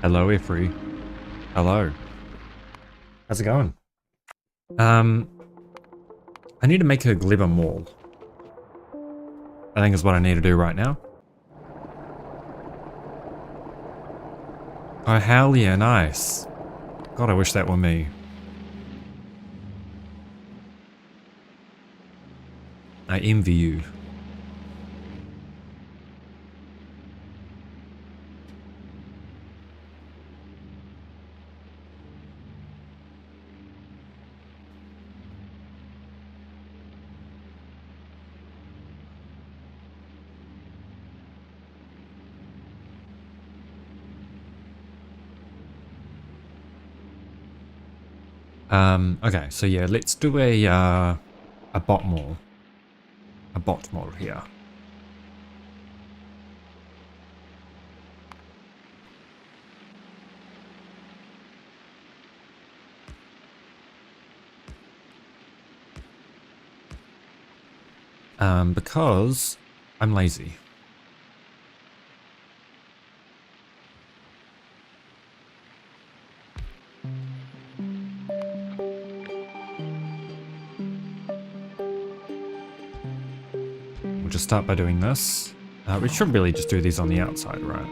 Hello, Ifri. Hello. How's it going? I need to make a Gleba mall. I think is what I need to do right now. Oh, hell yeah, nice. God, I wish that were me. I envy you. Okay, so yeah, let's do a bot mall. A bot mall here. Because I'm lazy. We'll just start by doing this. We should really just do these on the outside, right?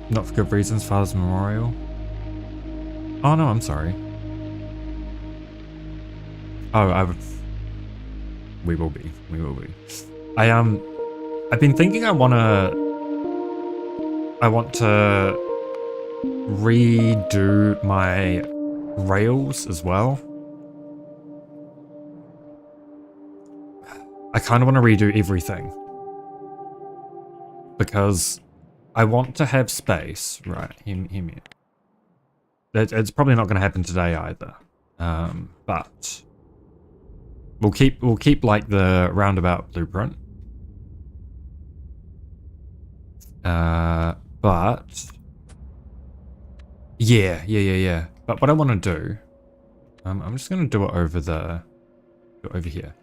Not for good reasons, Father's Memorial. Oh no, I'm sorry. Oh, we will be. We will be. I've been thinking I want to redo my rails as well. I kind of want to redo everything. Because I want to have space. Right, hear me. It's probably not going to happen today either. But we'll keep like the roundabout blueprint. But yeah. But what I want to do, I'm just going to do it over here.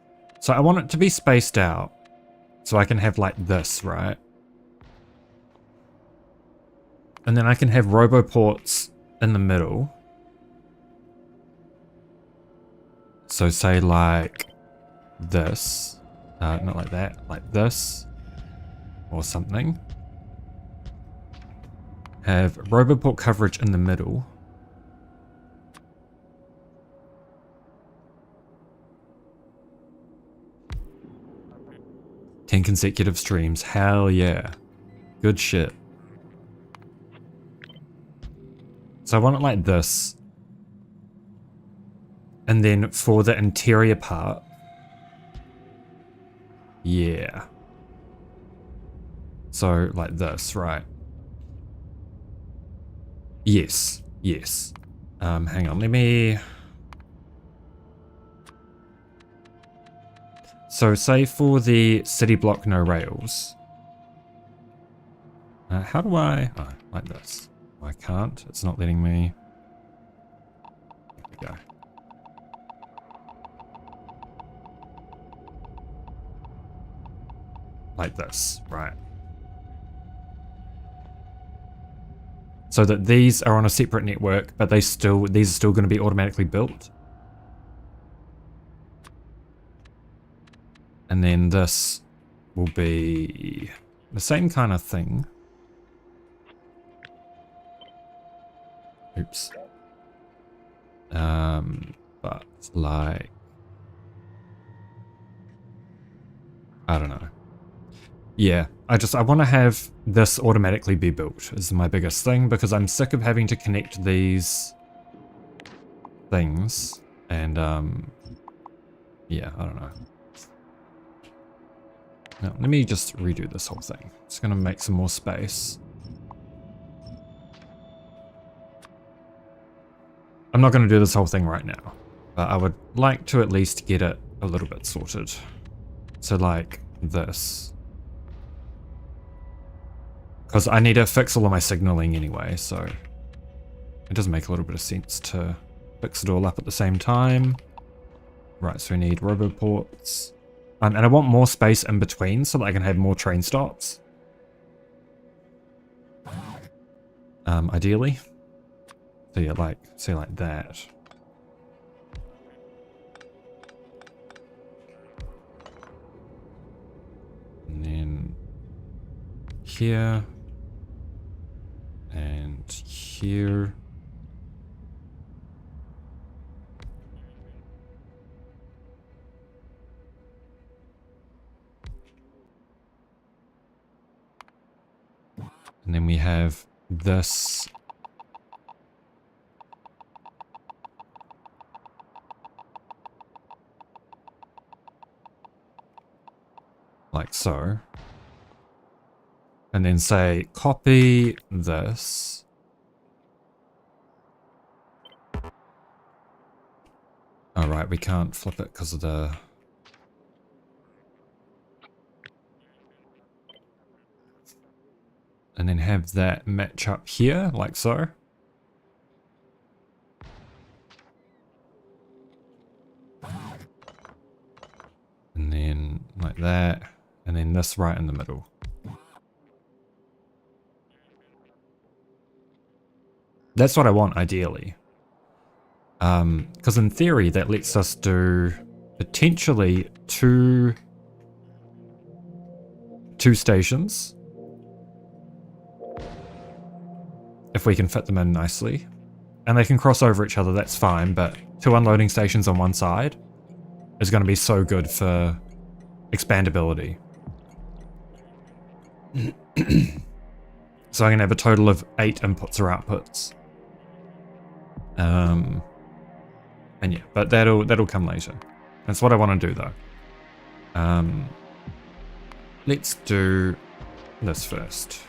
So I want it to be spaced out, so I can have like this, right? And then I can have roboports in the middle. So say like this, not like that, like this, or something. Have roboport coverage in the middle. Ten consecutive streams, hell yeah. Good shit. So I want it like this. And then for the interior part, yeah. So like this, right? Yes. Hang on, let me... So say for the city block no rails. How do I... Oh, like this. I can't. It's not letting me... There we go. Like this, right. So that these are on a separate network, but these are still going to be automatically built. And then this will be the same kind of thing. Oops. But like, I don't know. Yeah, I want to have this automatically be built is my biggest thing, because I'm sick of having to connect these things and yeah, I don't know. Now, let me just redo this whole thing. It's going to make some more space. I'm not going to do this whole thing right now, but I would like to at least get it a little bit sorted. So like this. Because I need to fix all of my signaling anyway, so it does make a little bit of sense to fix it all up at the same time. Right, so we need roboports. And I want more space in between so that I can have more train stops. Ideally. So yeah, like, say like that. And then here. And here. And then we have this. Like so. And then say copy this. Oh, right, we can't flip it because of the... And then have that match up here, like so. And then like that. And then this right in the middle. That's what I want, ideally. Because in theory, that lets us do potentially two stations. If we can fit them in nicely. And they can cross over each other, that's fine, but two unloading stations on one side is going to be so good for expandability. So I'm going to have a total of 8 inputs or outputs. And yeah, but that'll come later. That's what I want to do though. Let's do this first.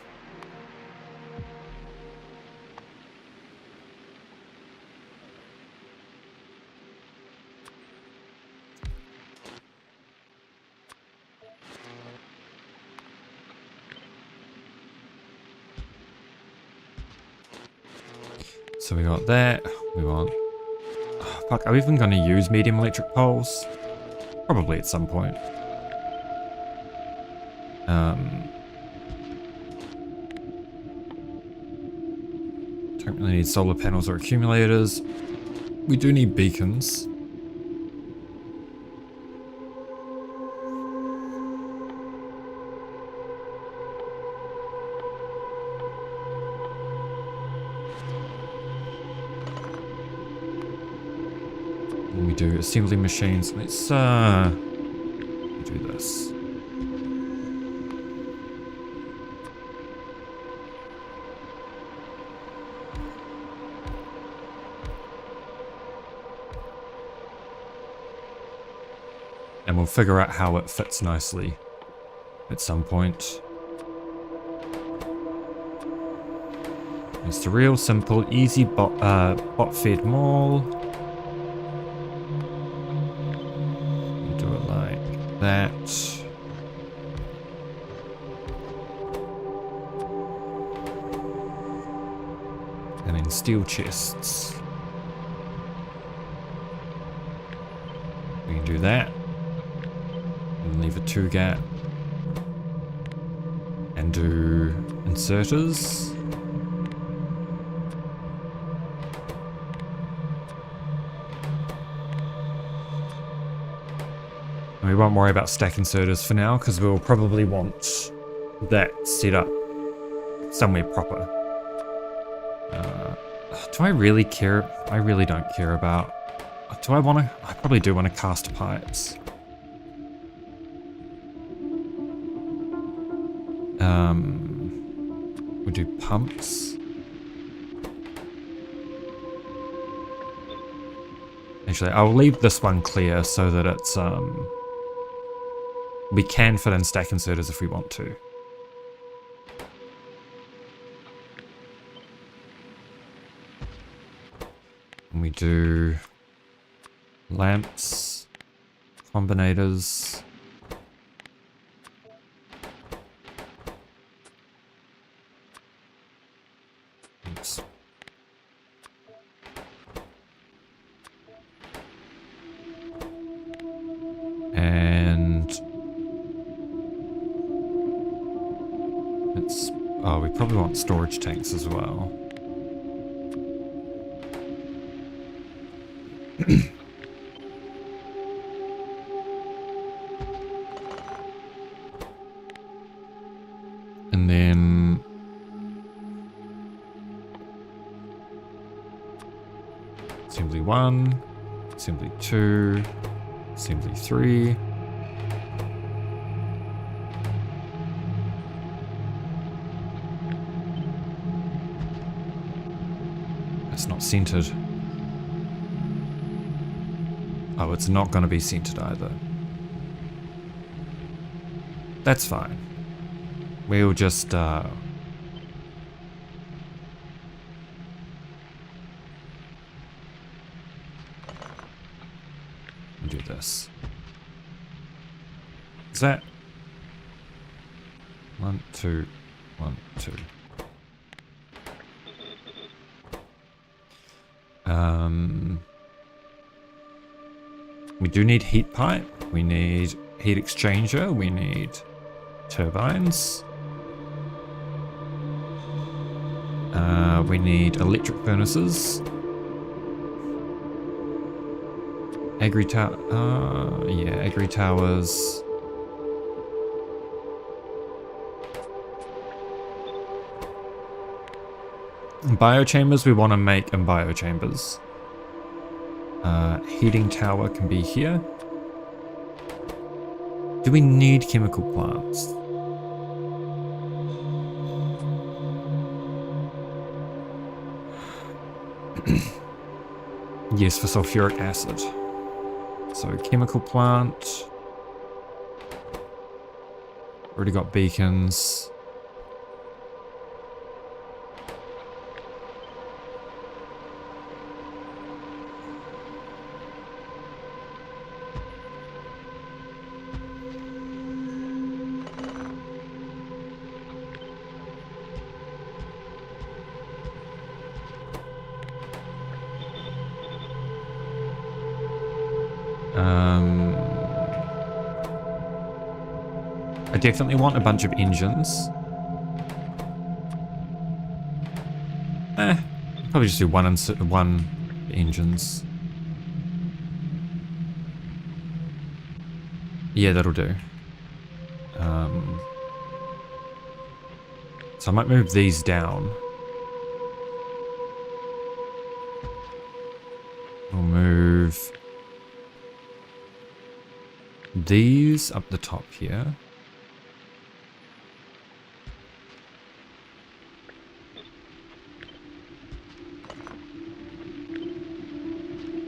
So we got that. We want... Oh, fuck, are we even going to use medium electric poles? Probably at some point. Don't really need solar panels or accumulators. We do need beacons. And we do assembly machines. Let's do this. And we'll figure out how it fits nicely at some point. It's a real simple, easy bot-fed mall. We'll do it like that. And then steel chests. We can do that. And leave a 2 gap. And do inserters. And we won't worry about stack inserters for now, because we'll probably want that set up somewhere proper. Do I really care? I really don't care about... Do I want to... I probably do want to cast pipes. We'll do pumps. Actually, I'll leave this one clear so that it's... we can fit in stack inserters if we want to. And we do lamps, combinators. Oops. probably want storage tanks as well. And then assembly 1, assembly 2, assembly 3. It's not centered. Oh, it's not going to be centered either. That's fine. We'll just we'll do this. Is that 1, 2, 1, 2? We do need heat pipe. We need heat exchanger. We need turbines. We need electric furnaces. Agri towers. Biochambers, we want to make in biochambers. Heating tower can be here. Do we need chemical plants? Yes, for sulfuric acid. So chemical plant. Already got beacons. I definitely want a bunch of engines. Probably just do one engines. Yeah, that'll do. So I might move these down. We'll move these up the top here.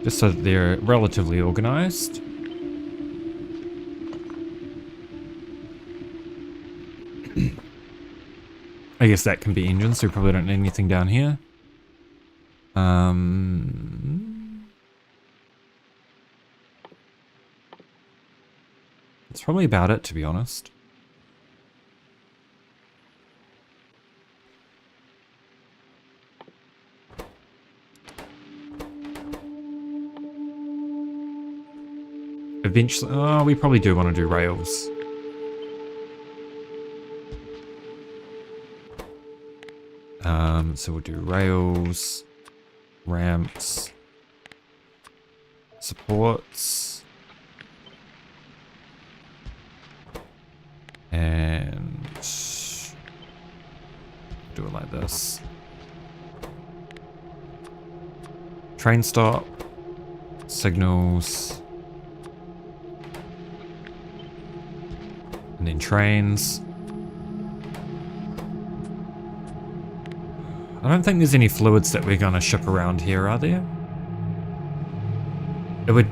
Just so that they're relatively organized. I guess that can be engines, so we probably don't need anything down here. That's probably about it, to be honest. Eventually, oh, we probably do want to do rails. So we'll do rails, ramps, supports, and do it like this. Train stop, signals, and then trains. I don't think there's any fluids that we're going to ship around here, are there? It would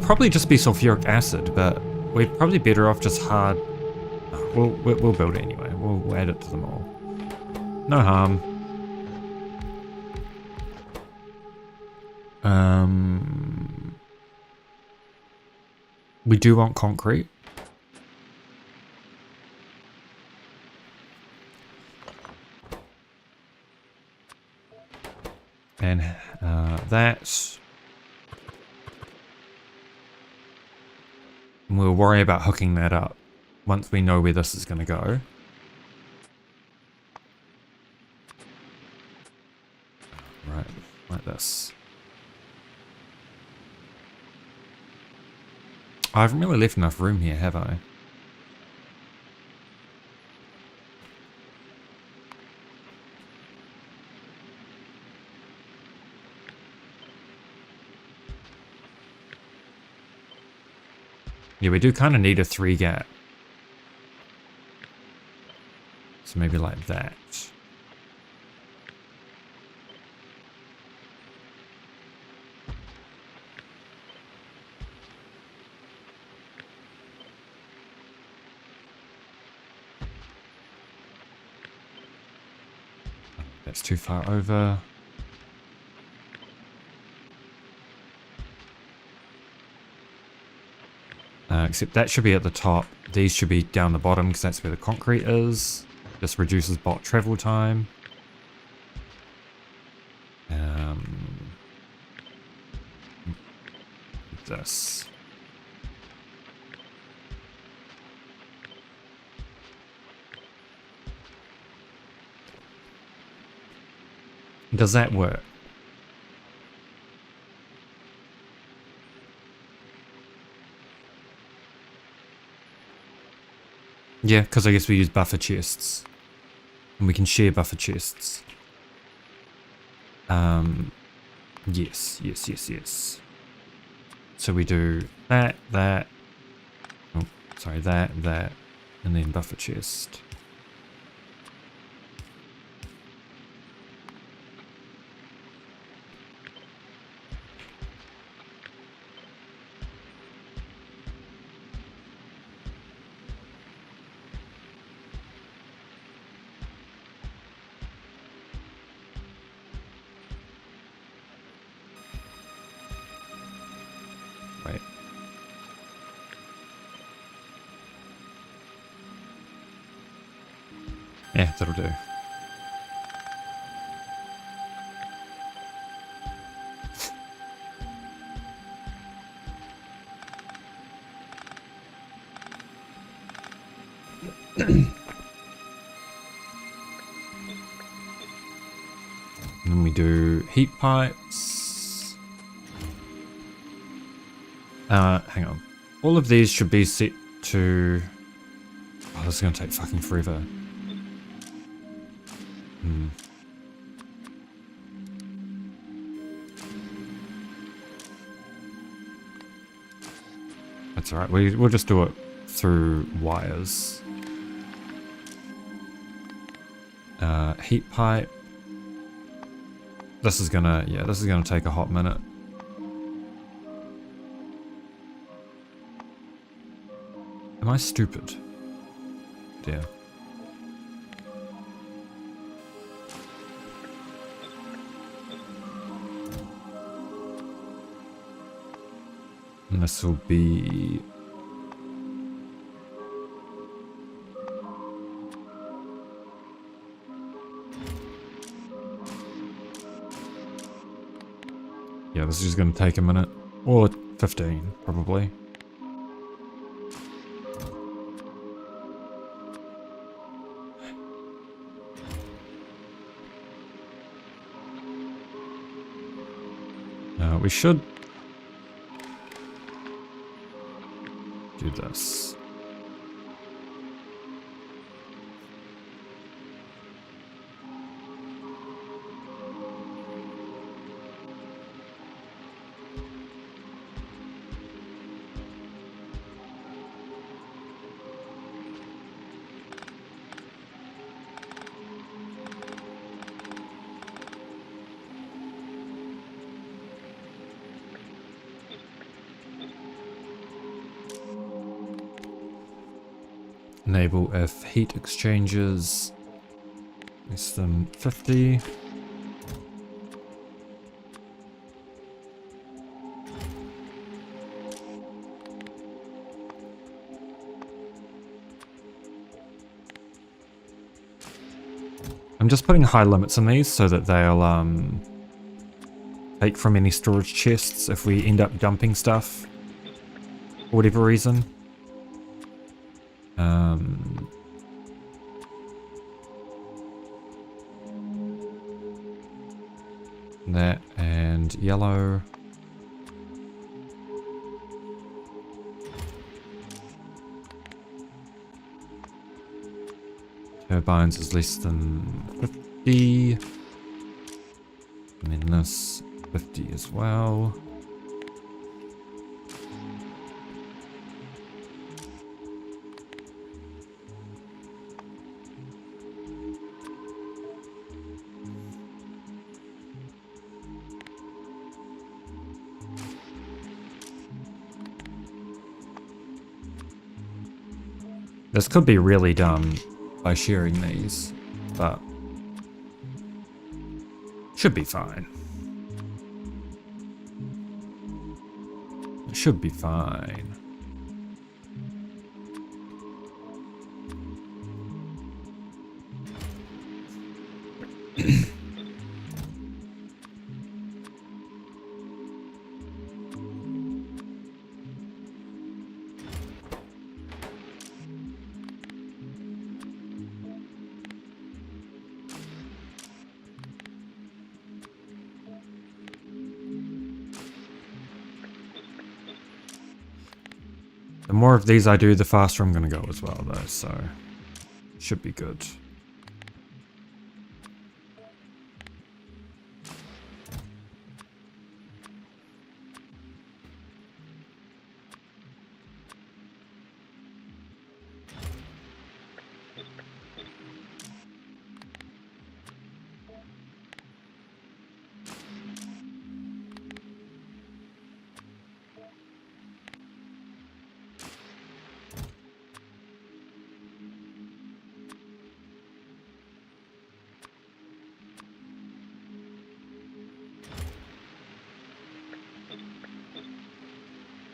probably just be sulfuric acid, but we're probably better off just hard. Oh, we'll build it anyway. We'll add it to them all. No harm. We do want concrete. And that. And we'll worry about hooking that up once we know where this is going to go. Right, like this. I haven't really left enough room here, have I? Yeah, we do kind of need a 3 gap. So maybe like that. That's too far over. Except that should be at the top. These should be down the bottom because that's where the concrete is. Just reduces bot travel time. This. Does that work? Yeah, because I guess we use buffer chests. And we can share buffer chests. Yes. So we do that, oh, sorry, that, and then buffer chest. Right. Yeah, that'll do. And then we do heat pipes. Hang on. All of these should be set to... Oh, this is going to take fucking forever. That's alright, we'll just do it through wires. Heat pipe. This is gonna, yeah, this is gonna take a hot minute. Am I stupid? Yeah. And this will be... Yeah, this is just going to take a minute. Or 15, probably. We should do this. Enable if heat exchangers less than 50. I'm just putting high limits on these so that they'll take from any storage chests if we end up dumping stuff for whatever reason. That and yellow. Turbines is less than 50. And then this 50 as well. This could be really dumb by sharing these, but should be fine. It should be fine. The more of these I do, the faster I'm going to go as well, though, so should be good.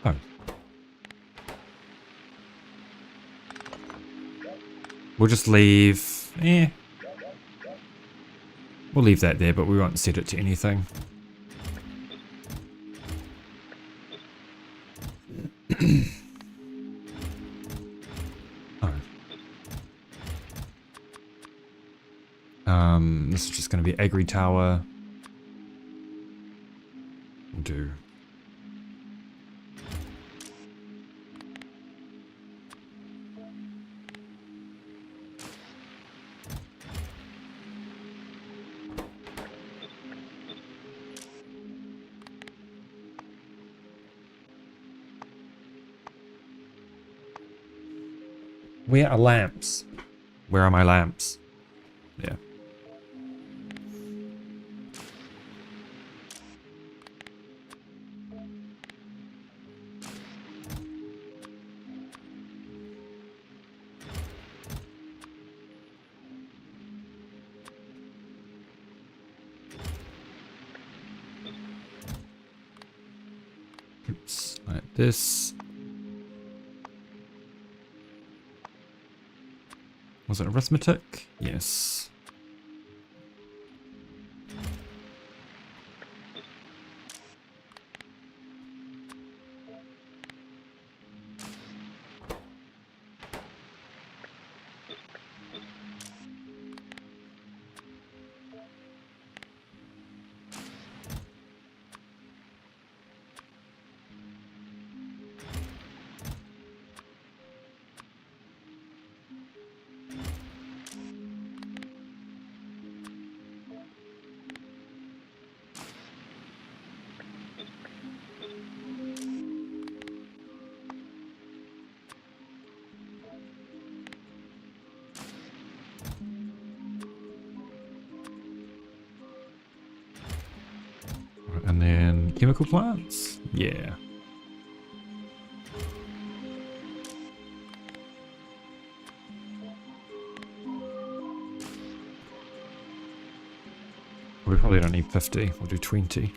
Oh. We'll just leave... We'll leave that there, but we won't set it to anything. Oh. This is just going to be Agri Tower. We'll do... Where are lamps? Where are my lamps? Yeah. Oops, like this. Was it arithmetic? Yes. And then chemical plants? Yeah. We probably don't need 50, we'll do 20.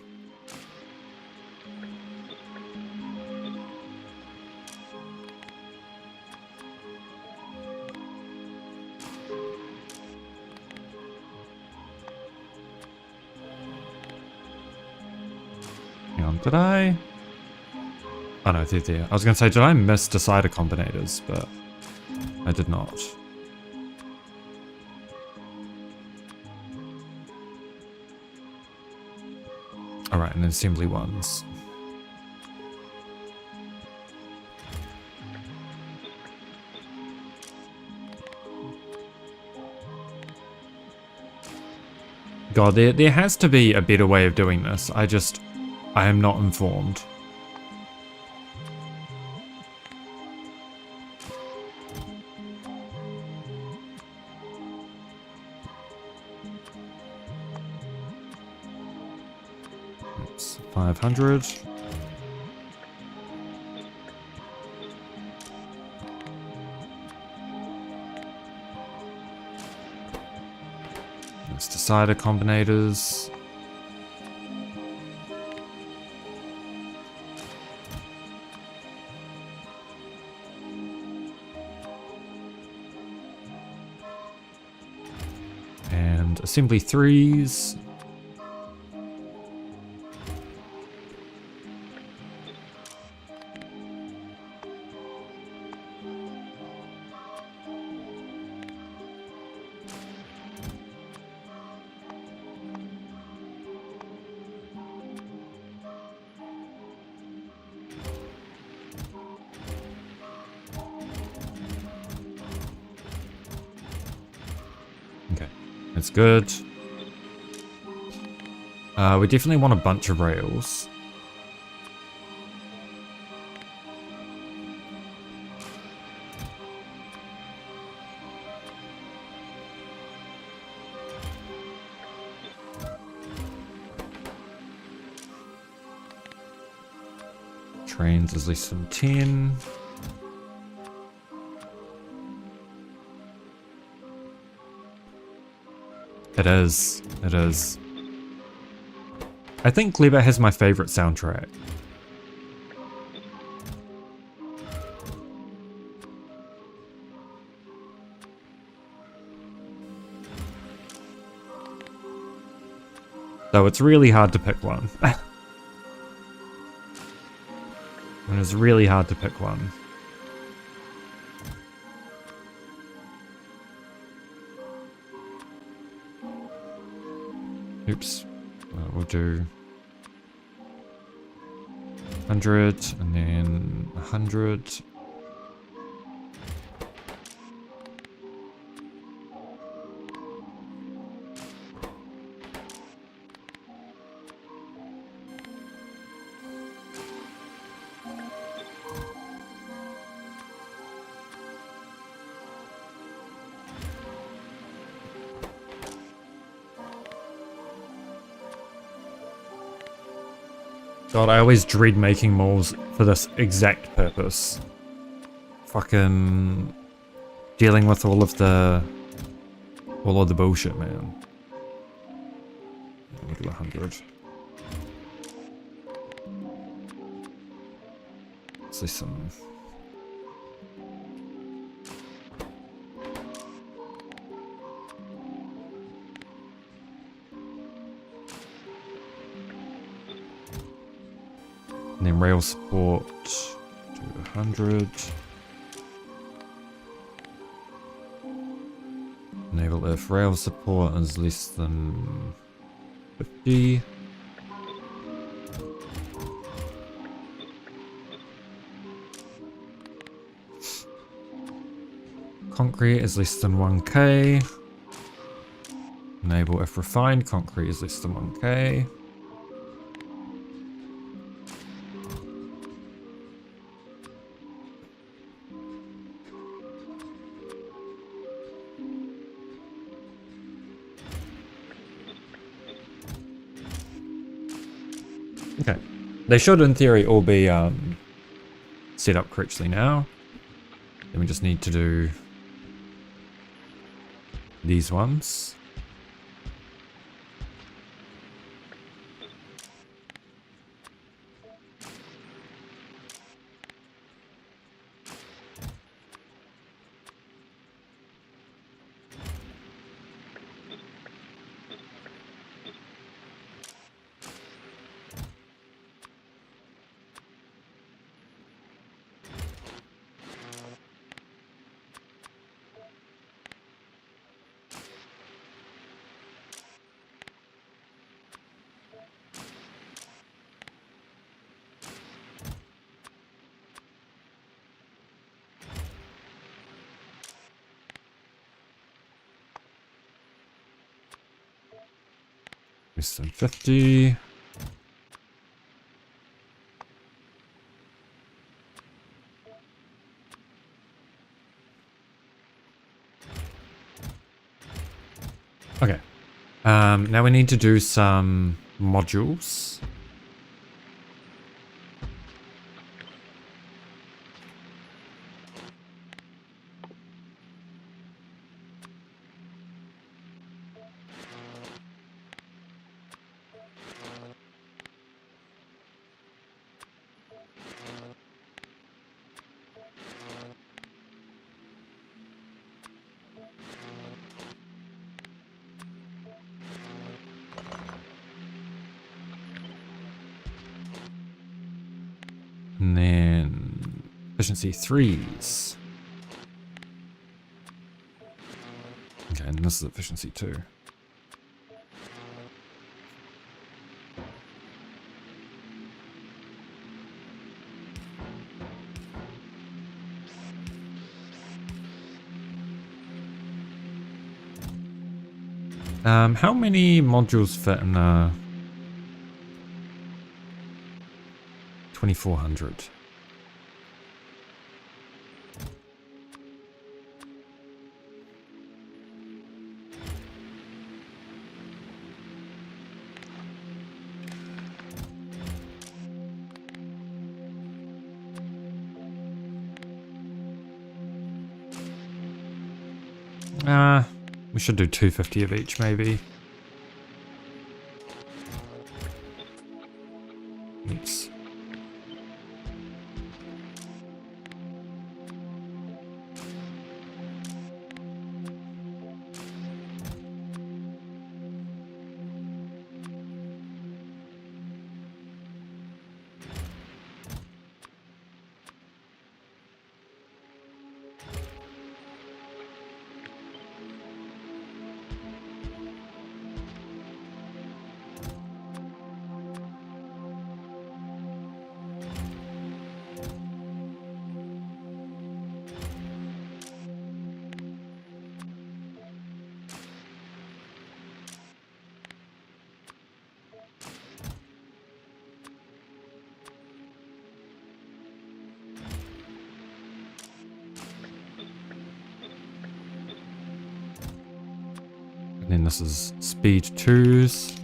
Hang on, did I? Oh no, they're there. I was going to say, did I miss decider combinators, but I did not. Alright, and assembly ones. God, there has to be a better way of doing this. I am not informed. Oops, 500. Let's decider combinators. And assembly 3s. Okay, that's good. We definitely want a bunch of rails. Trains is less than 10. It is. It is. I think Gleba has my favorite soundtrack. Though it's really hard to pick one. It is really hard to pick one. Oops. We'll do 100 and then 100. God, I always dread making malls for this exact purpose. Fucking dealing with all of the bullshit, man. We'll do 100. Let's see some. And then rail support to 100. Enable if rail support is less than 50. Concrete is less than 1k. Enable if refined concrete is less than 1k. Okay, they should in theory all be set up correctly now. Then we just need to do these ones. Less than 50. Okay. Now we need to do some modules. And then efficiency 3s. Okay, and this is efficiency 2. How many modules fit in a 2400? We should do 250 of each, maybe. Oops. And then this is speed 2s.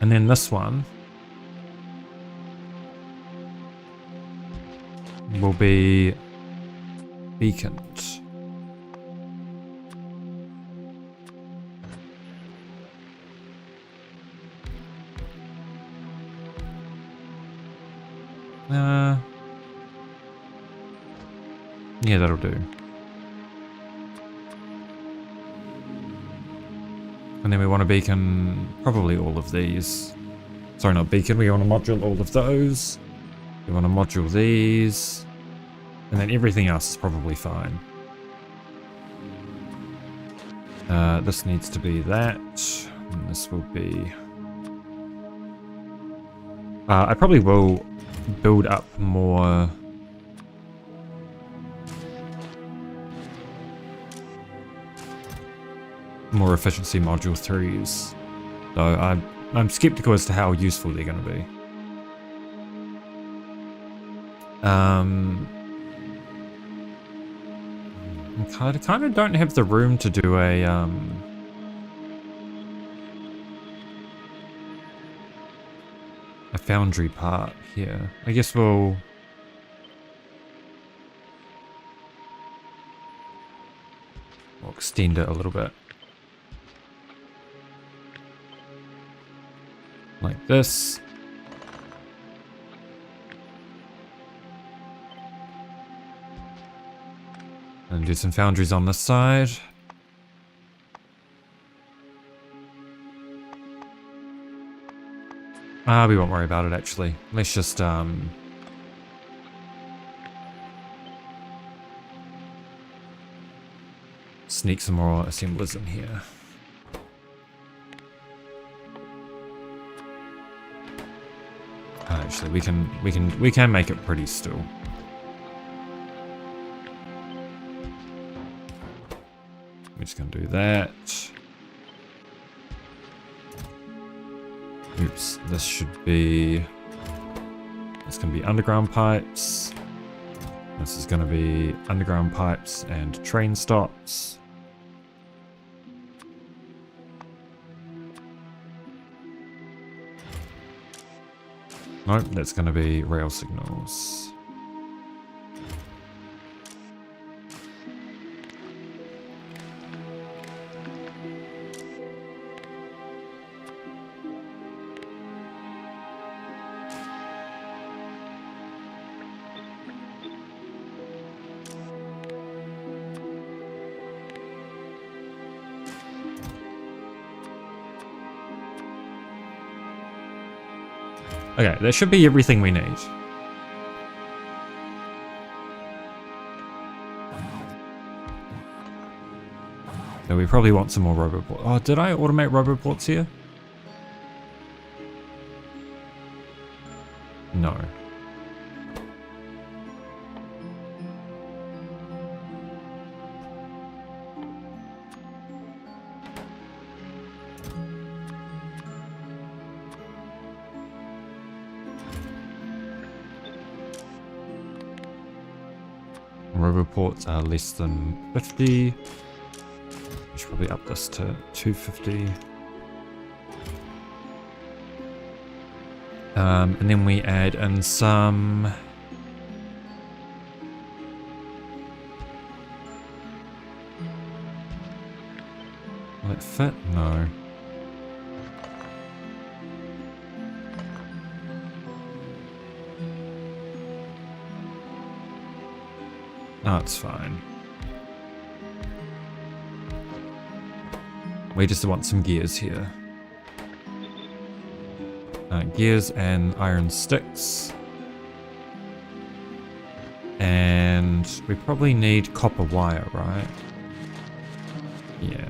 And then this one will be beaconed. Yeah, that'll do. And then we want to beacon probably all of these. Sorry, not beacon, we want to module all of those. We want to module these. And then everything else is probably fine. This needs to be that. And this will be... I probably will build up more... more efficiency module 3s. So I'm skeptical as to how useful they're going to be. I kind of don't have the room to do a foundry part here. I guess we'll extend it a little bit. Like this. And do some foundries on this side. We won't worry about it actually. Let's just sneak some more assemblers in here. Actually, we can make it pretty still. We're just gonna do that. Oops, this should be... It's gonna be underground pipes. This is gonna be underground pipes and train stops. Nope, that's gonna be rail signals. Okay, that should be everything we need. So we probably want some more roboports. Oh, did I automate roboports here? No. Roboports are less than 50. We should probably up this to 250. And then we add in some... Will it fit? No. No, it's fine. We just want some gears here. Gears and iron sticks. And we probably need copper wire, right? Yeah.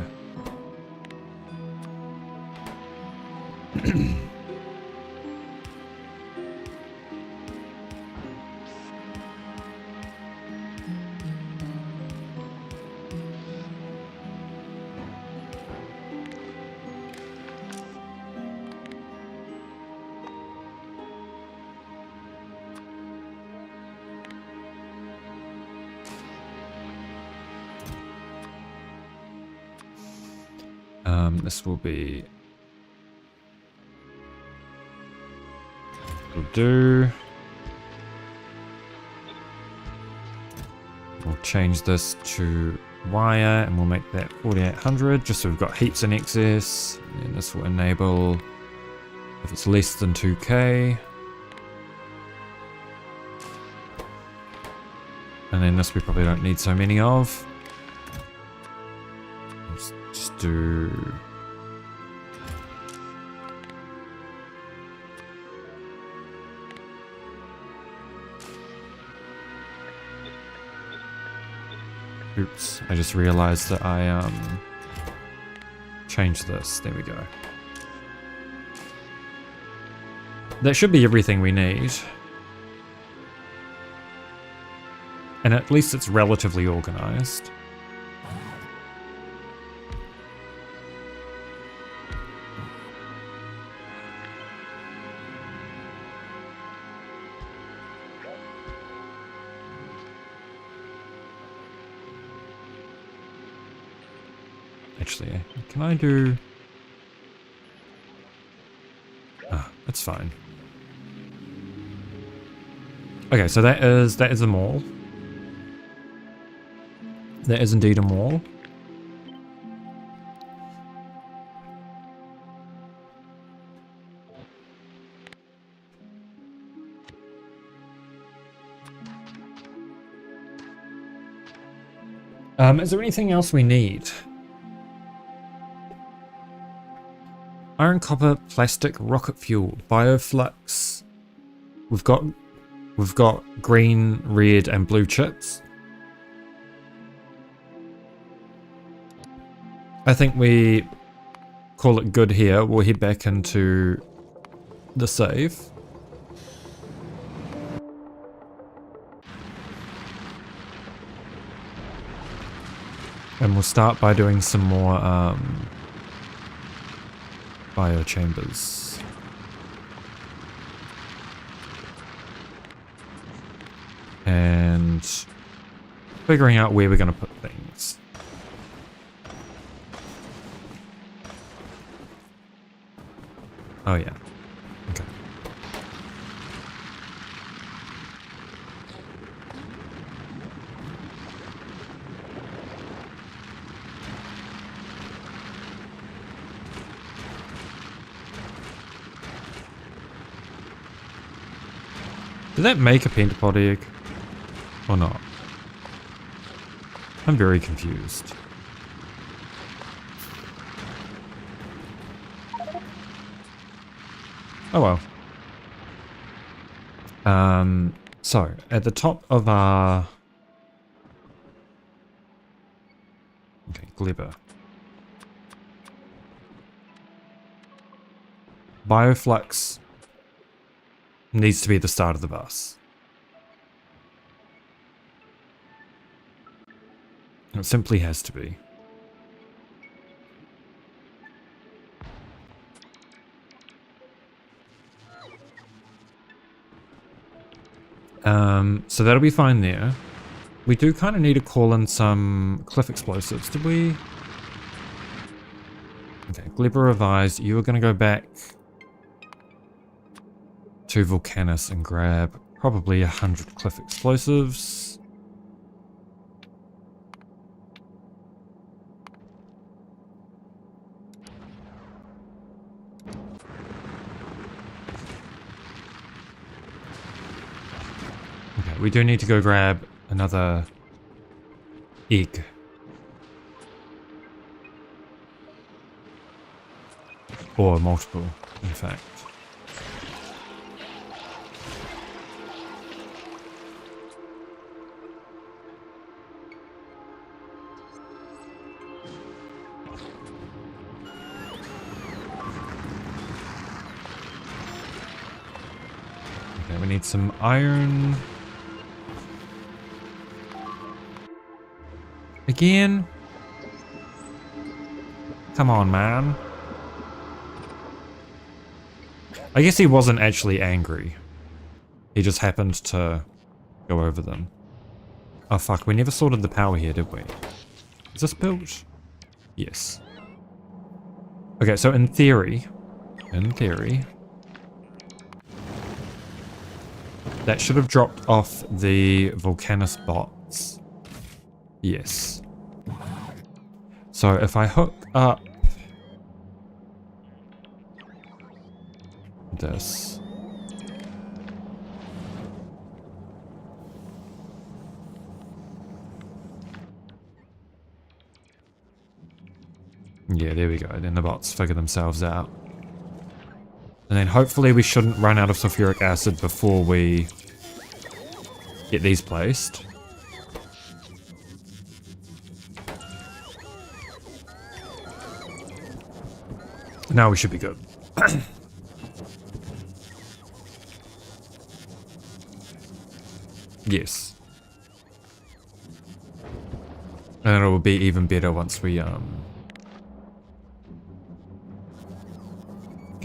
This will be... Will do. We'll change this to wire and we'll make that 4800 just so we've got heaps in excess. And this will enable if it's less than 2k. And then this we probably don't need so many of. Let's just do... Oops, I just realized that I changed this. There we go. That should be everything we need. And at least it's relatively organized. Actually, can I do... Ah, that's fine. Okay, so that is a mall. That is indeed a mall. Is there anything else we need? Iron, copper, plastic, rocket fuel, bioflux. We've got green, red, and blue chips. I think we call it good here. We'll head back into the save. And we'll start by doing some more bio chambers. And figuring out where we're going to put things. Oh yeah. Okay. Did that make a pentapod egg? Or not? I'm very confused. Oh well. So, at the top of our... Okay, Gleba. Bioflux needs to be at the start of the bus. It simply has to be. So that'll be fine there. We do kind of need to call in some cliff explosives. Did we? Okay, Gleba revised. You are going to go back to Volcanus and grab probably 100 cliff explosives. We do need to go grab another egg. Or multiple, in fact. Okay, we need some iron. Again? Come on, man. I guess he wasn't actually angry. He just happened to go over them. Oh fuck, we never sorted the power here, did we? Is this built? Yes. Okay, so in theory, that should have dropped off the Volcanus bots. Yes. So if I hook up this. Yeah, there we go. Then the bots figure themselves out. And then hopefully we shouldn't run out of sulfuric acid before we get these placed. Now we should be good. Yes. And it will be even better once we get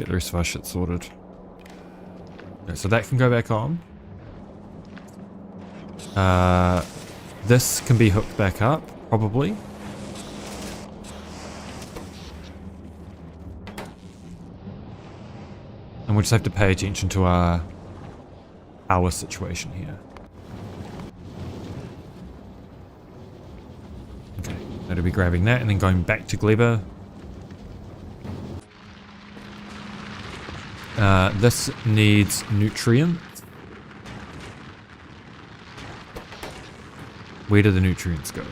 the rest of our shit sorted. Okay, so that can go back on. This can be hooked back up, probably. And we'll just have to pay attention to our situation here. Okay, that'll be grabbing that and then going back to Gleba. This needs nutrients. Where do the nutrients go?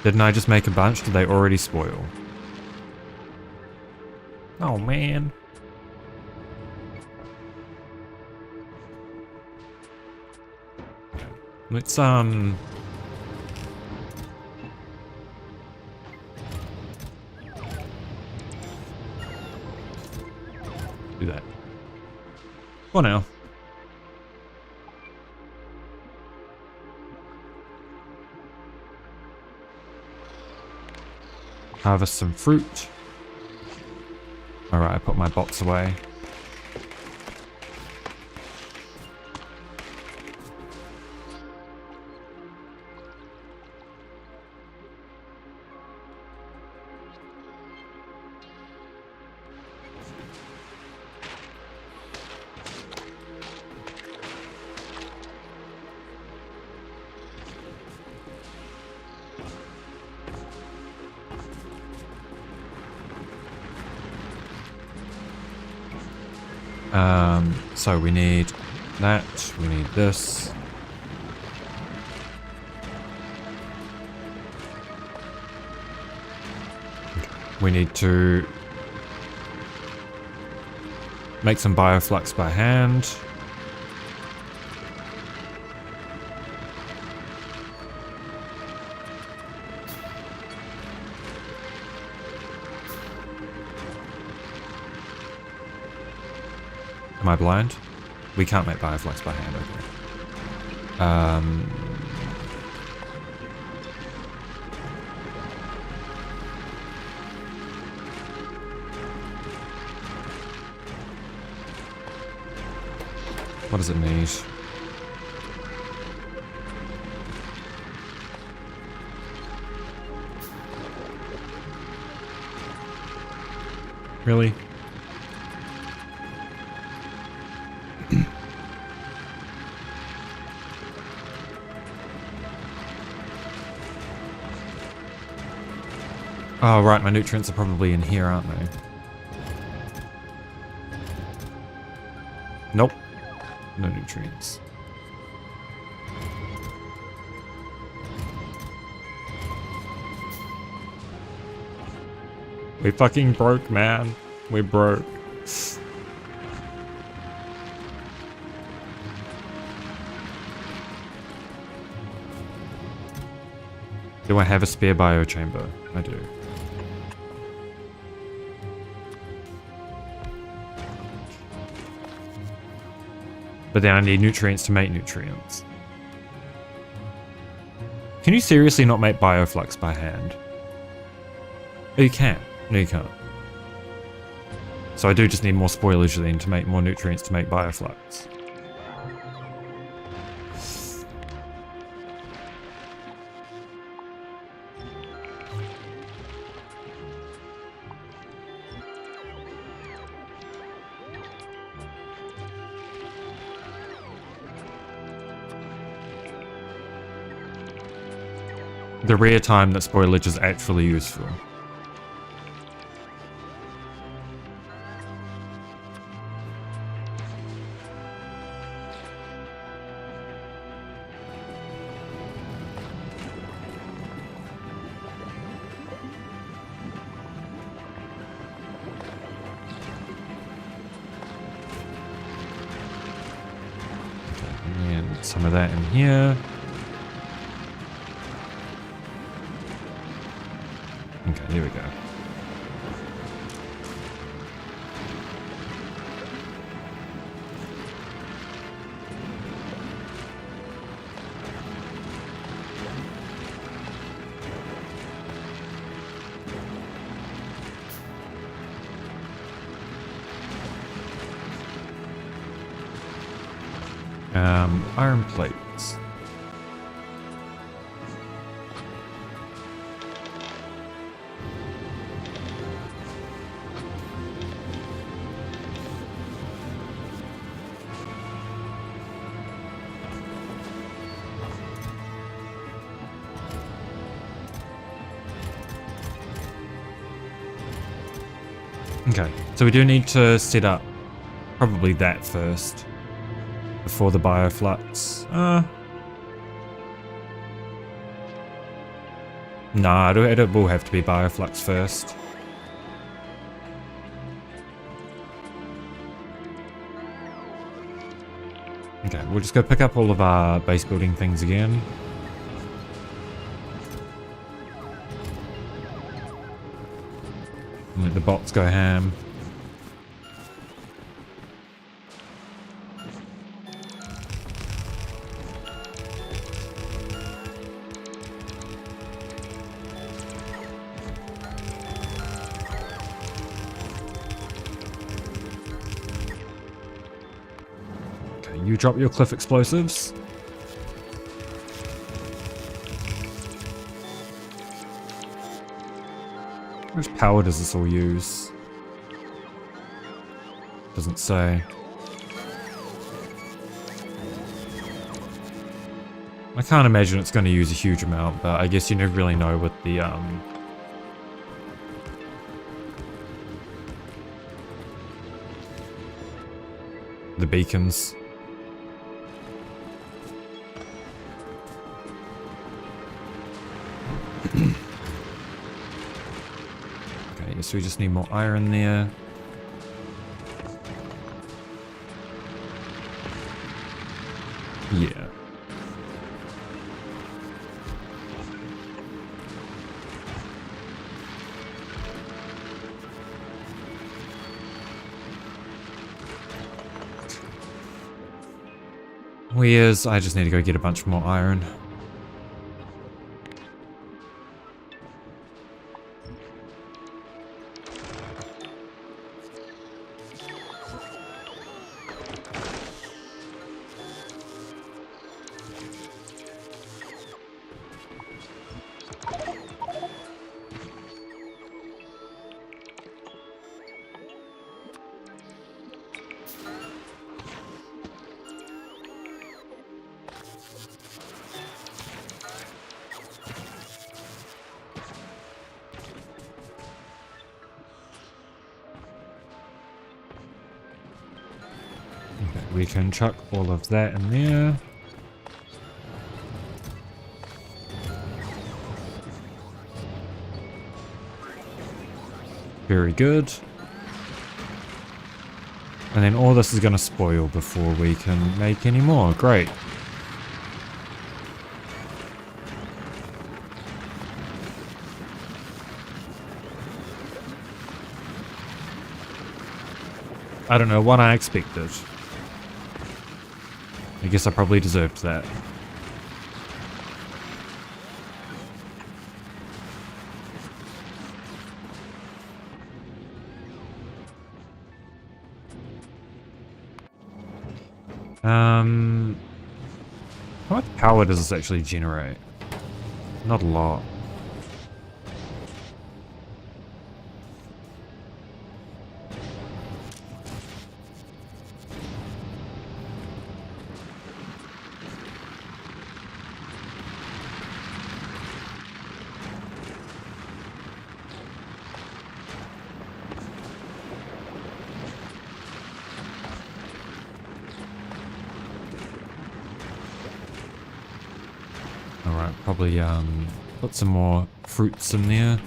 Didn't I just make a bunch? Did they already spoil? Oh man. Let's do that. For now. Harvest some fruit. Alright, I put my box away. So we need that, we need this. We need to make some bioflux by hand. Am I blind? We can't make bioflux by hand, okay. What does it need? Really? Oh, right, my nutrients are probably in here, aren't they? Nope. No nutrients. We fucking broke, man. We broke. Do I have a spare biochamber? I do. But then I need nutrients to make nutrients. Can you seriously not make bioflux by hand? Oh, you can. No, you can't. So I do just need more spoilage then to make more nutrients to make bioflux. The rare time that spoilage is actually useful. Okay, and some of that in here. Okay, here we go. Iron plates. Okay, so we do need to set up probably that first before the bioflux. Nah, it will have to be bioflux first. Okay, we'll just go pick up all of our base building things again. And let the bots go ham. you drop your cliff explosives. How much power does this all use? Doesn't say. I can't imagine it's going to use a huge amount, but I guess you never really know with the beacons. Okay, so we just need more iron there. Yeah. Where's... I just need to go get a bunch more iron. We can chuck all of that in there. Very good. And then all this is going to spoil before we can make any more. Great. I don't know what I expected. I guess I probably deserved that. How much power does this actually generate? Not a lot. Alright, probably put some more fruits in there.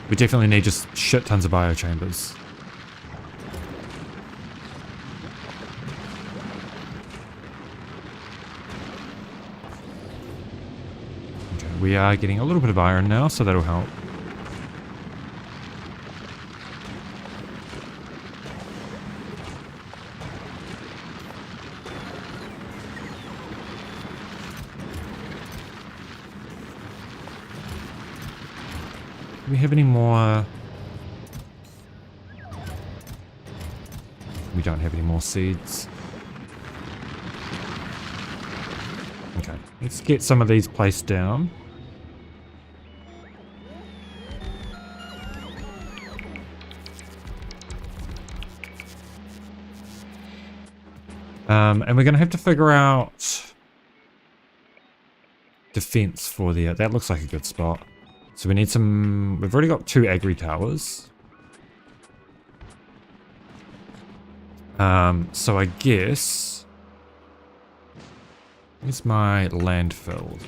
We definitely need just shit tons of biochambers. Okay, we are getting a little bit of iron now, so that'll help. Do we have any more? We don't have any more seeds. Okay, let's get some of these placed down. And we're going to have to figure out defense for the... that looks like a good spot. So we need some... we've already got 2 agri towers. So I guess... where's my landfill?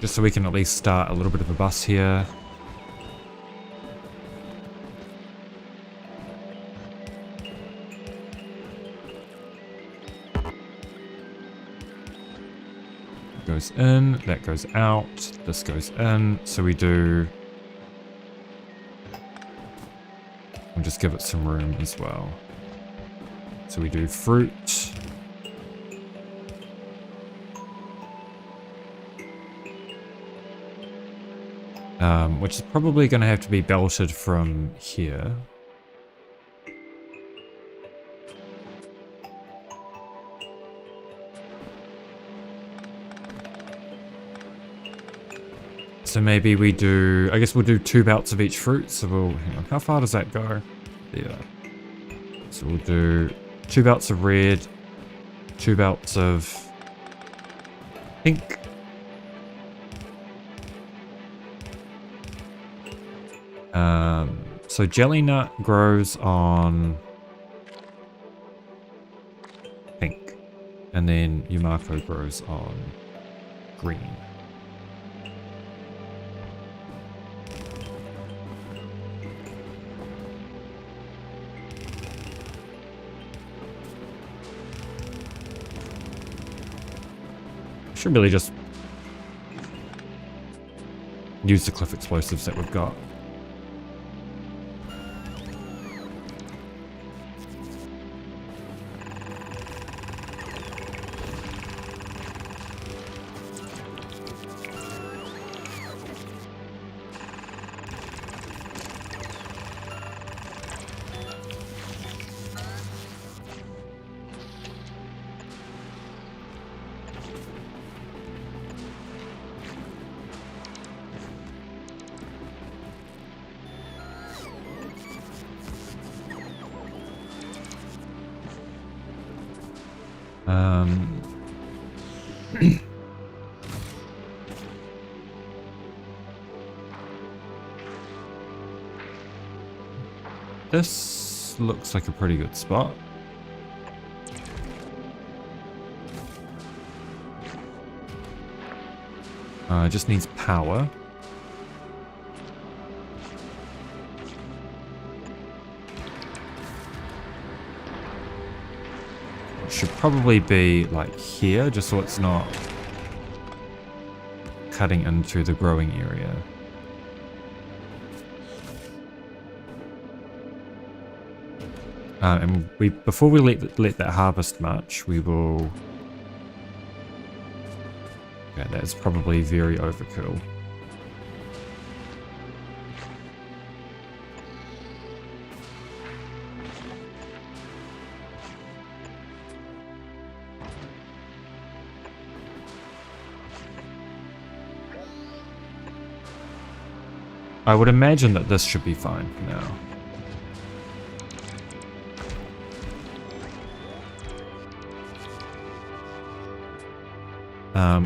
Just so we can at least start a little bit of a bus here. Goes in, that goes out, this goes in, so we do... We'll just give it some room as well. So we do fruit. Which is probably going to have to be belted from here. So maybe we do, I guess we'll do 2 belts of each fruit. So we'll, hang on, how far does that go? Yeah. So we'll do 2 belts of red, 2 belts of pink. So jelly nut grows on pink, and then Yumako grows on green. Should really just use the cliff explosives that we've got. This looks like a pretty good spot. Just needs power. Should probably be like here, just so it's not cutting into the growing area. And before we let that harvest much, we will... Yeah, that's probably very overkill. I would imagine that this should be fine for now.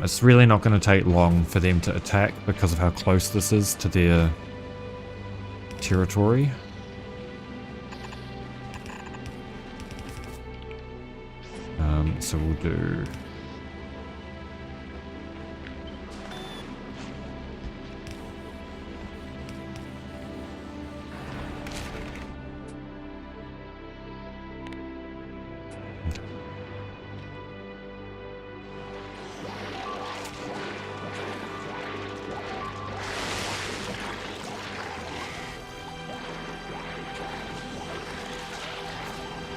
It's really not going to take long for them to attack because of how close this is to their territory. So we'll do...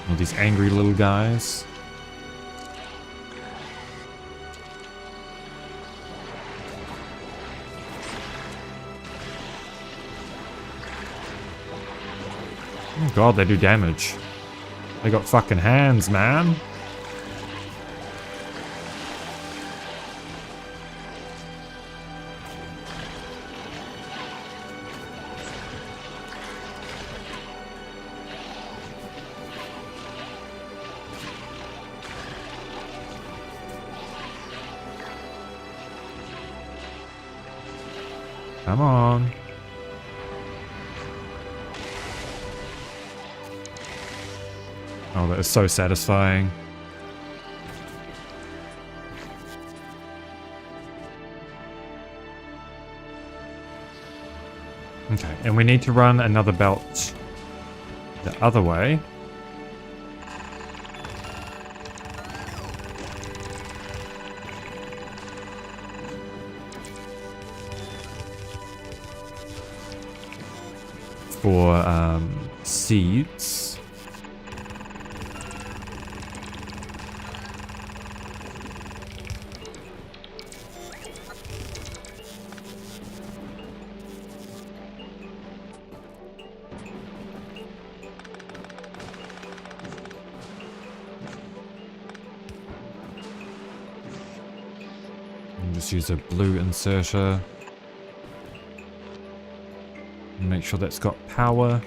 all these angry little guys. Oh god, they do damage. They got fucking hands, man. Come on. Oh, that is so satisfying. and we need to run another belt the other way. For seeds. And just use a blue inserter. Make sure that's got power.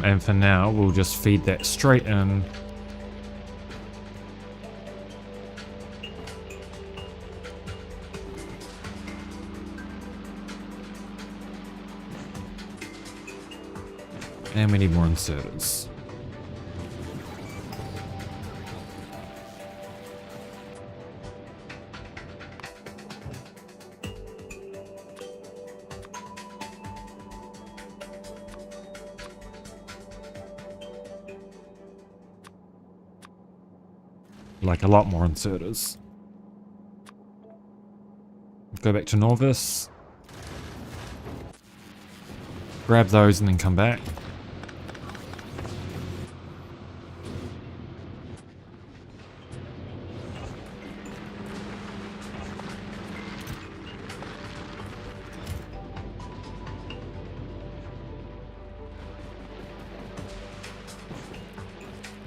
And for now, we'll just feed that straight in. And we need more inserters. Like a lot more inserters. Go back to Norvis. Grab those and then come back.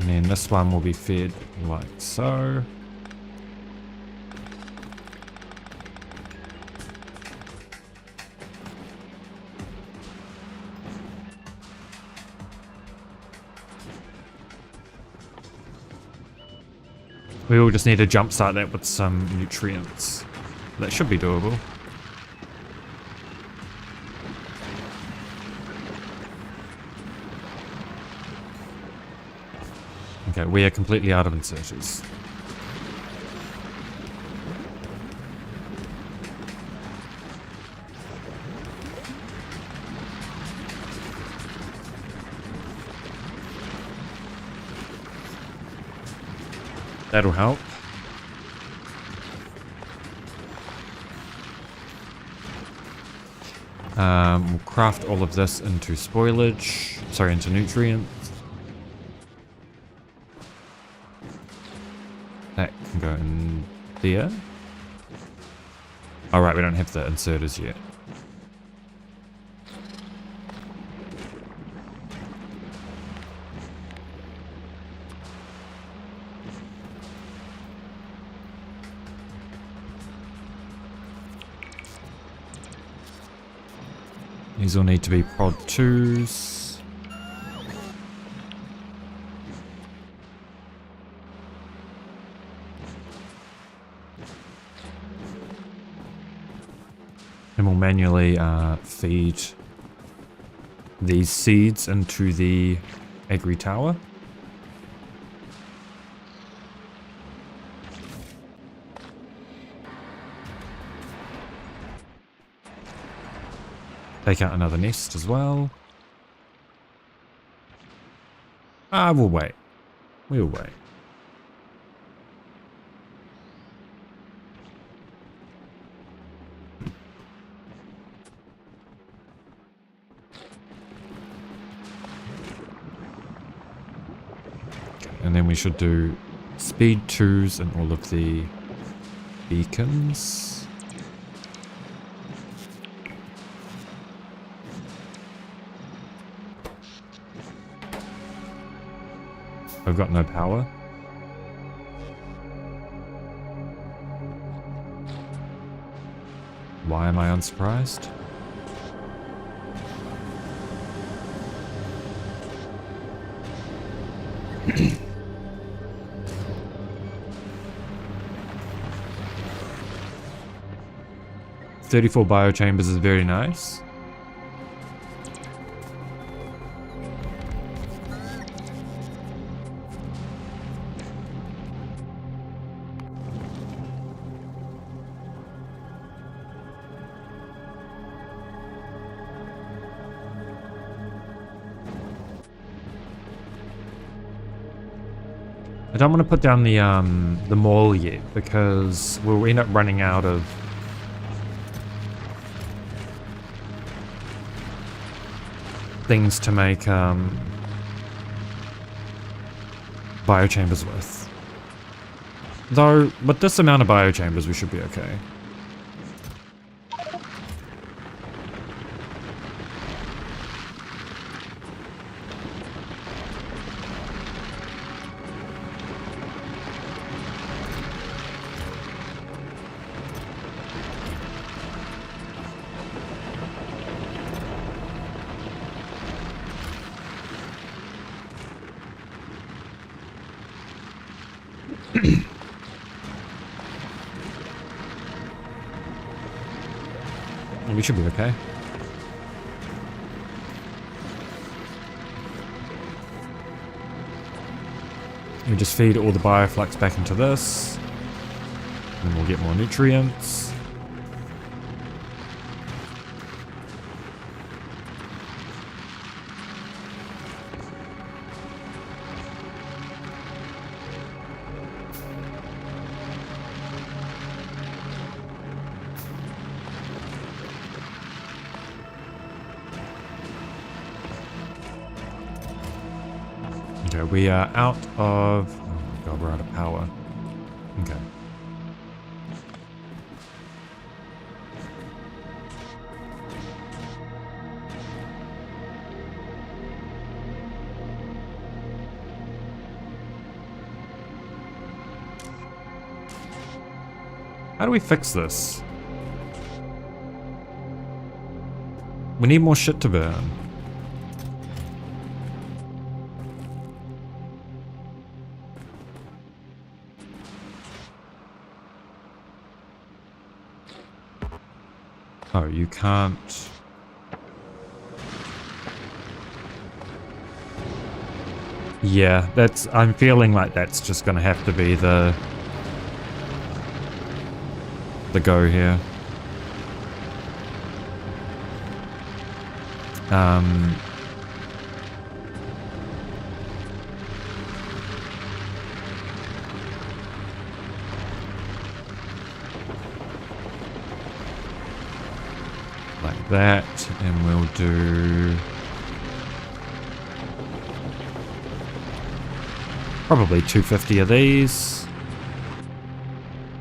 And then this one will be fed like so. We will just need to jumpstart that with some nutrients. That should be doable. Okay, we are completely out of inserters. That'll help. We'll craft all of this into spoilage. Sorry, into nutrients. That can go in there. Alright, we don't have the inserters yet. These will need to be prod 2s. And we'll manually feed these seeds into the agri tower. Take out another nest as well. We'll wait. We'll wait. And then we should do speed 2s and all of the beacons. I've got no power. Why am I unsurprised? "34 biochambers is very nice." I don't want to put down the mall yet because we'll end up running out of things to make biochambers with. Though, with this amount of biochambers, we should be okay. We should be okay. We just feed all the bioflux back into this, and we'll get more nutrients. Okay, we are out of... Oh my god, we're out of power. Okay. How do we fix this? We need more shit to burn. Oh, you can't... Yeah, that's... I'm feeling like that's just gonna have to be the go here. Like that, and we'll do probably 250 of these.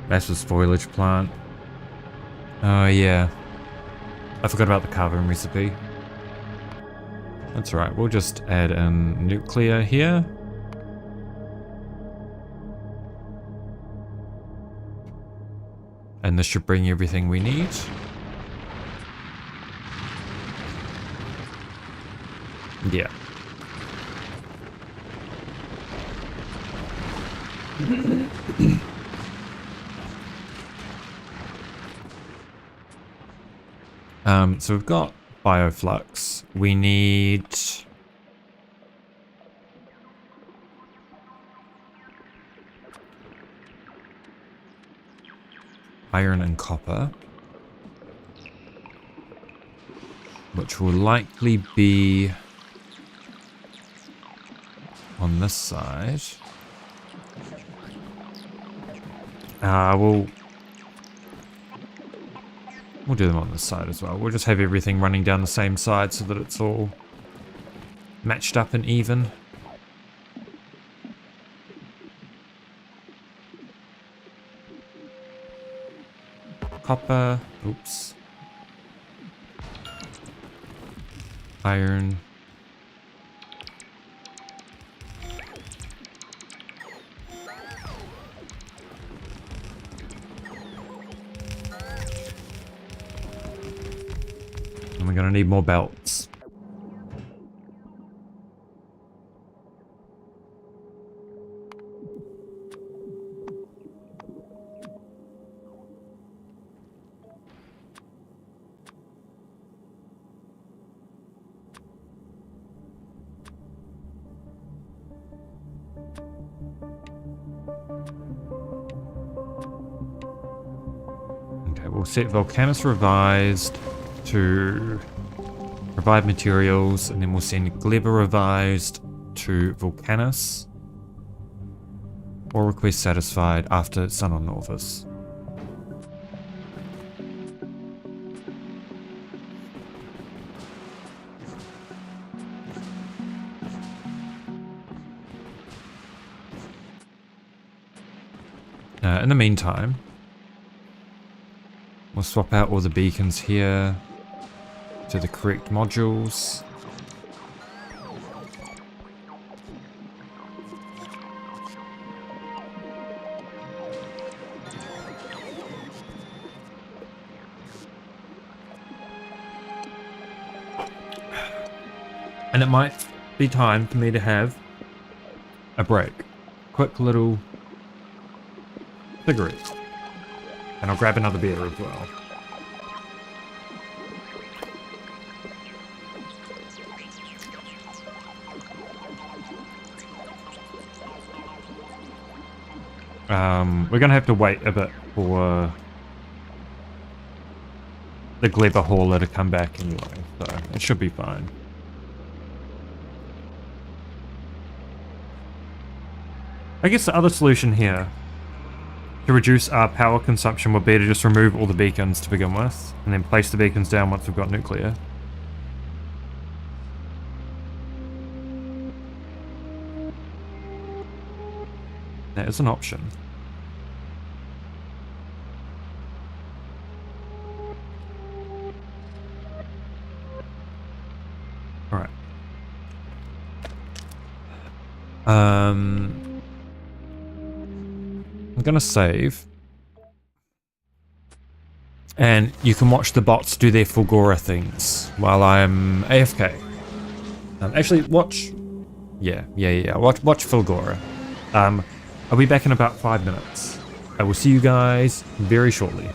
Massive foliage plant. Oh yeah, I forgot about the carbon recipe. That's right, we'll just add in nuclear here. And this should bring everything we need. Yeah. So we've got bioflux. We need... iron and copper. Which will likely be... on this side. We'll do them on this side as well. We'll just have everything running down the same side so that it's all matched up and even. Copper. Oops. Iron. And we're gonna need more belts. Okay, we'll set Volcanus revised to provide materials, and then we'll send Gleba revised to Volcanus. All requests satisfied after Sun on Norvis. In the meantime, we'll swap out all the beacons here to the correct modules. And it might be time for me to have a break. Quick little cigarette. And I'll grab another beer as well. We're gonna have to wait a bit for the Gleba hauler to come back anyway, so it should be fine. I guess the other solution here to reduce our power consumption would be to just remove all the beacons to begin with, and then place the beacons down once we've got nuclear. That is an option. Alright. I'm gonna save. And you can watch the bots do their Fulgora things while I'm AFK. Actually, watch... Yeah. Watch Fulgora. I'll be back in about 5 minutes. I will see you guys very shortly.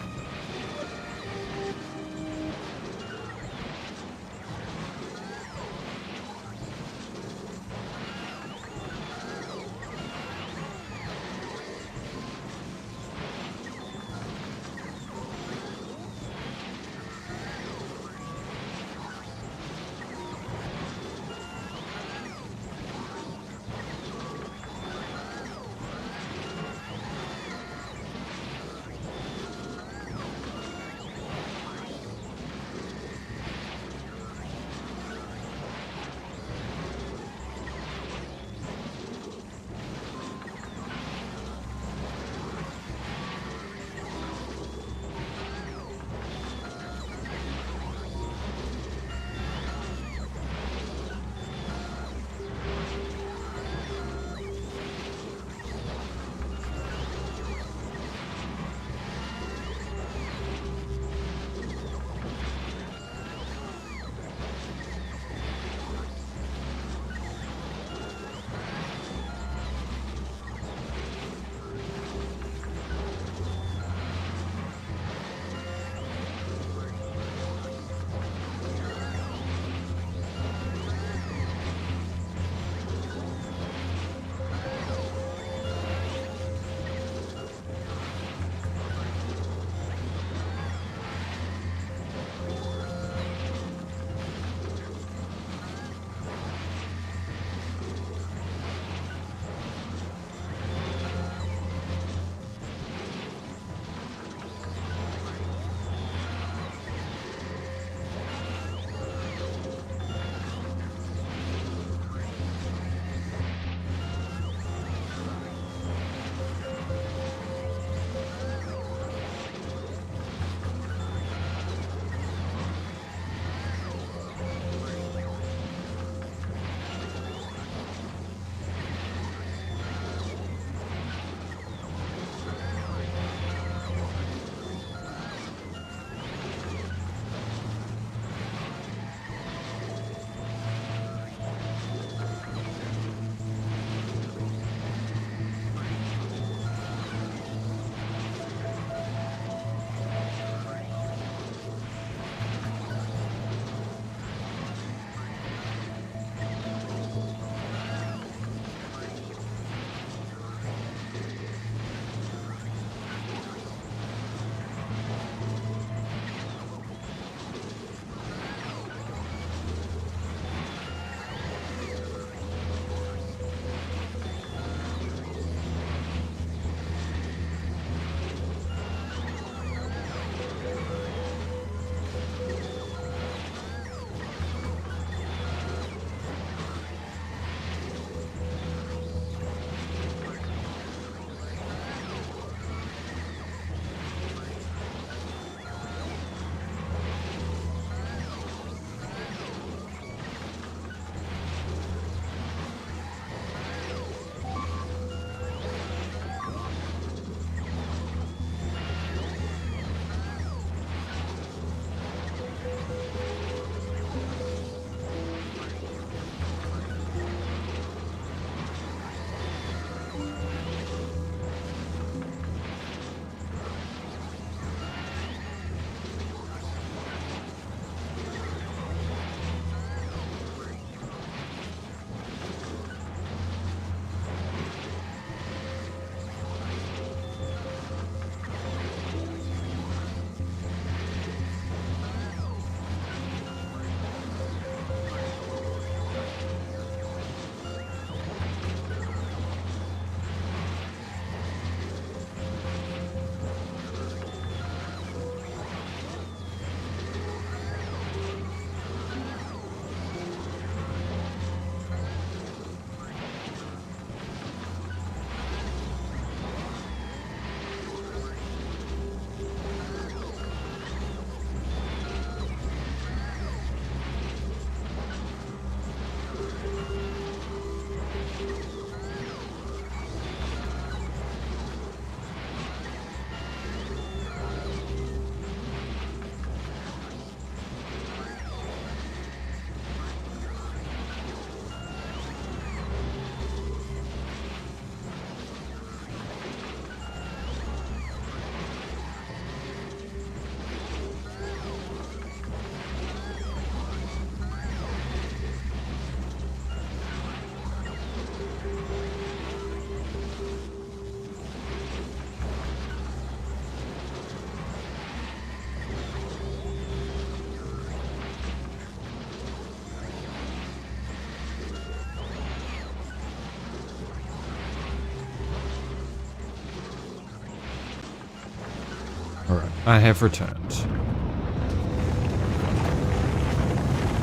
Alright, I have returned.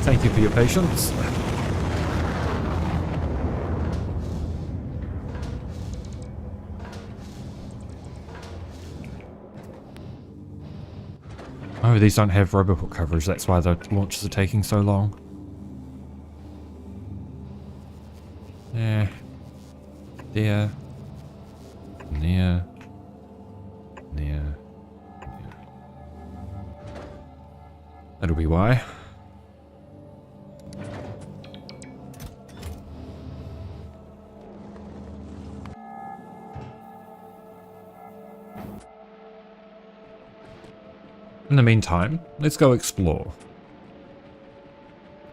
Thank you for your patience. Oh, these don't have Roboport coverage, that's why the launches are taking so long. Yeah. There. Near. Near. That'll be why. In the meantime, let's go explore.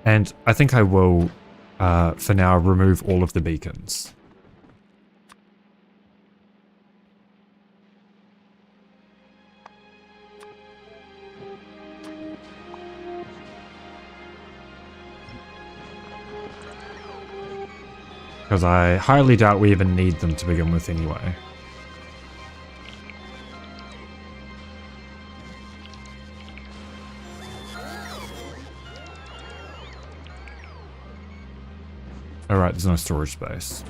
And I think I will, for now, remove all of the beacons. Because I highly doubt we even need them to begin with anyway. Alright, there's no storage space.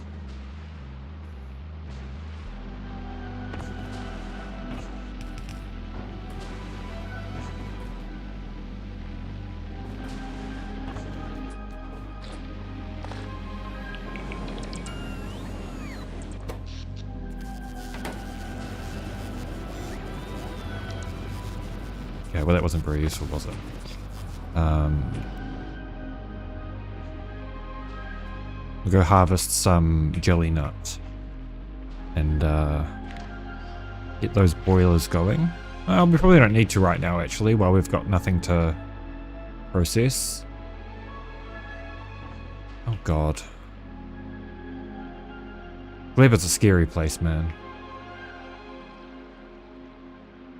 Yeah, well that wasn't very useful, was it? We'll go harvest some jelly nut and get those boilers going. We probably don't need to right now, actually, while we've got nothing to process. Oh god. Gleba's a scary place, man.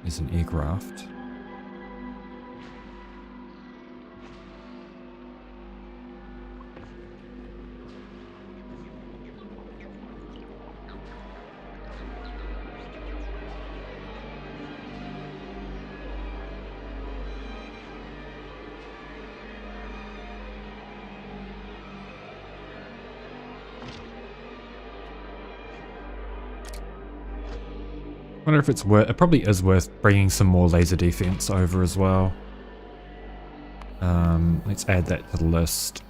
There's an aircraft. Wonder if it's worth, it probably is worth bringing some more laser defense over as well. Let's add that to the list.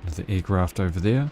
There's the aircraft over there.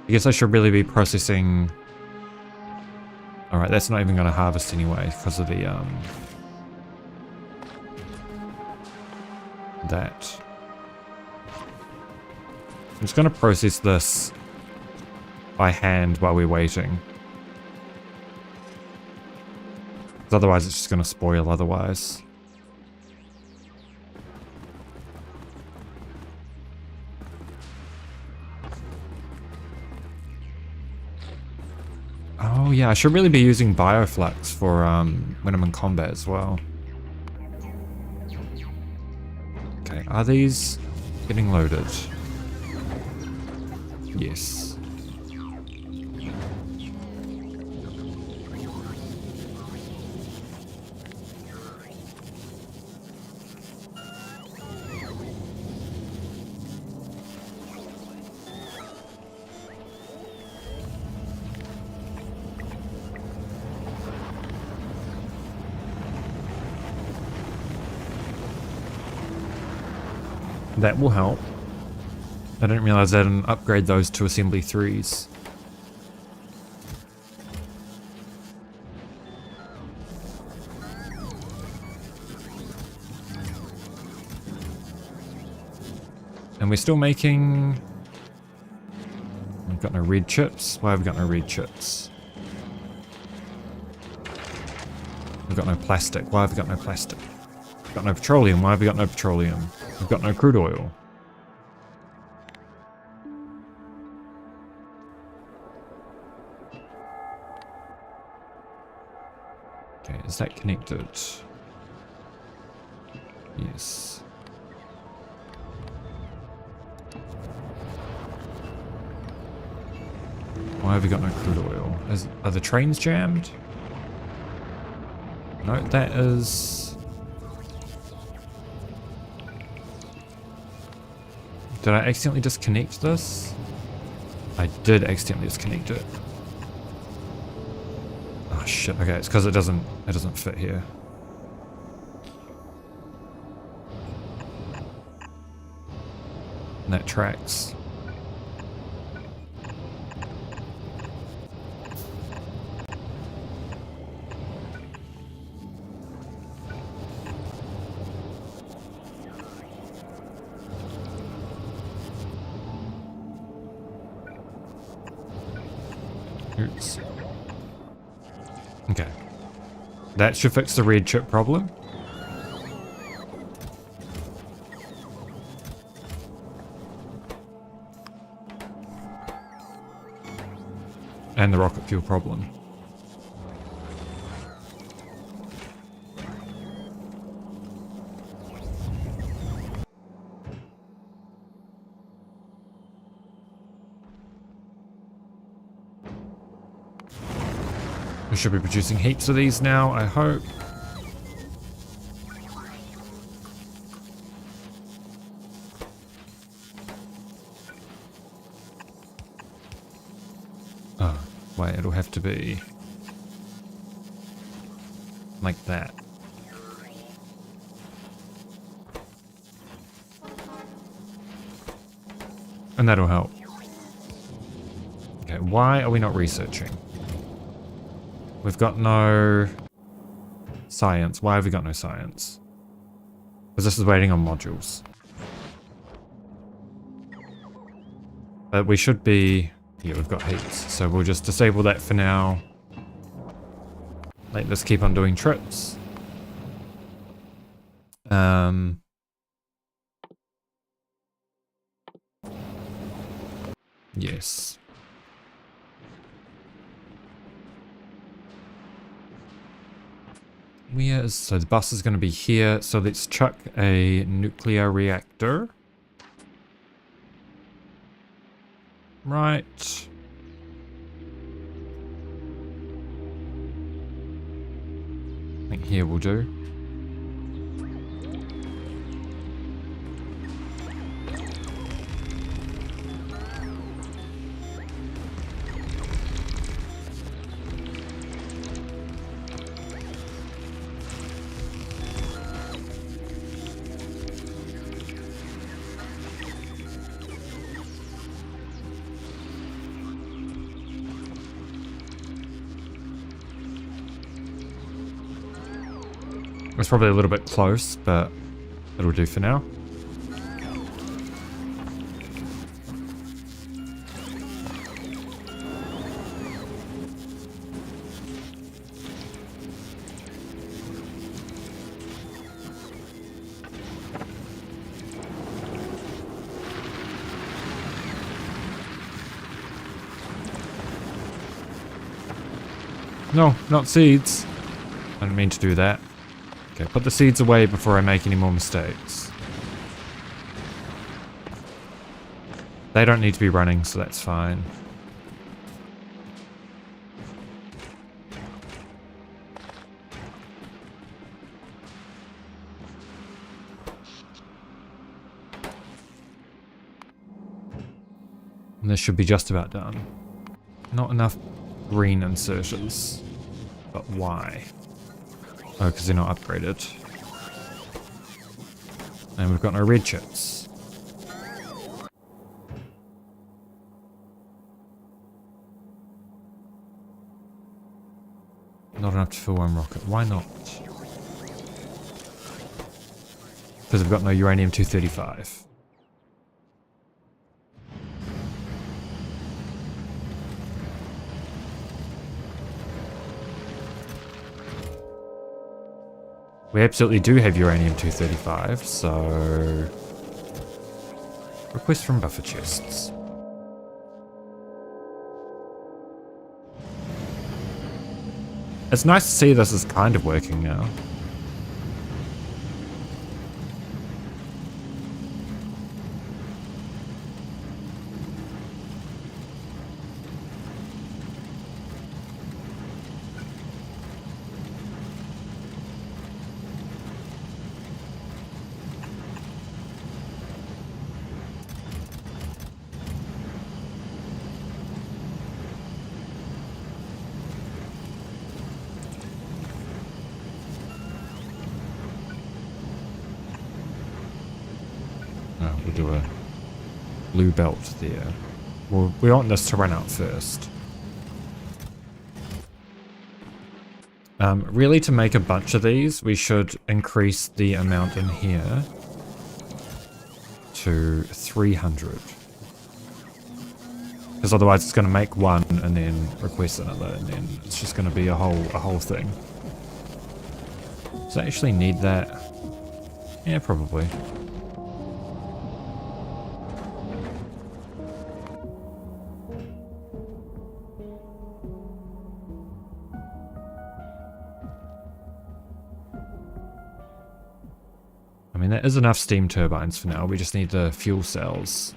I guess I should really be processing... Alright, that's not even going to harvest anyway because of the, that. I'm just going to process this by hand while we're waiting. Because otherwise it's just going to spoil otherwise. Oh yeah, I should really be using Bioflux for when I'm in combat as well. Okay, are these getting loaded? Yes. That will help. I didn't realize I didn't upgrade those to assembly 3s. And we're still making... We've got no red chips. Why have we got no red chips? We've got no plastic. Why have we got no plastic? We've got no petroleum. Why have we got no petroleum? We've got no crude oil. Okay, is that connected? Yes. Why have we got no crude oil? Are the trains jammed? No, that is... Did I accidentally disconnect this? I did accidentally disconnect it. Oh shit, okay, it's because it doesn't fit here. And that tracks. Oops. Okay. That should fix the red chip problem. And the rocket fuel problem. We should be producing heaps of these now, I hope. Oh, wait, it'll have to be like that. And that'll help. Okay, why are we not researching? We've got no science. Why have we got no science? Because this is waiting on modules. But we should be... Yeah, we've got heaps. So we'll just disable that for now. Let this keep on doing trips. Yes. So the bus is going to be here. So let's chuck a nuclear reactor. Right. I think here will do. It's probably a little bit close, but it'll do for now. No, not seeds. I didn't mean to do that. Okay, put the seeds away before I make any more mistakes. They don't need to be running, so that's fine. And this should be just about done. Not enough green inserters. But why? Oh, because they're not upgraded. And we've got no red chips. Not enough to fill one rocket. Why not? Because we've got no uranium-235. We absolutely do have uranium-235, so... Request from buffer chests. It's nice to see this is kind of working now. We'll do a blue belt there. Well, we want this to run out first. Really, to make a bunch of these, we should increase the amount in here to 300. Because otherwise it's going to make one and then request another, and then it's just going to be a whole thing. Does it actually need that? Yeah, probably. I mean, there is enough steam turbines for now. We just need the fuel cells.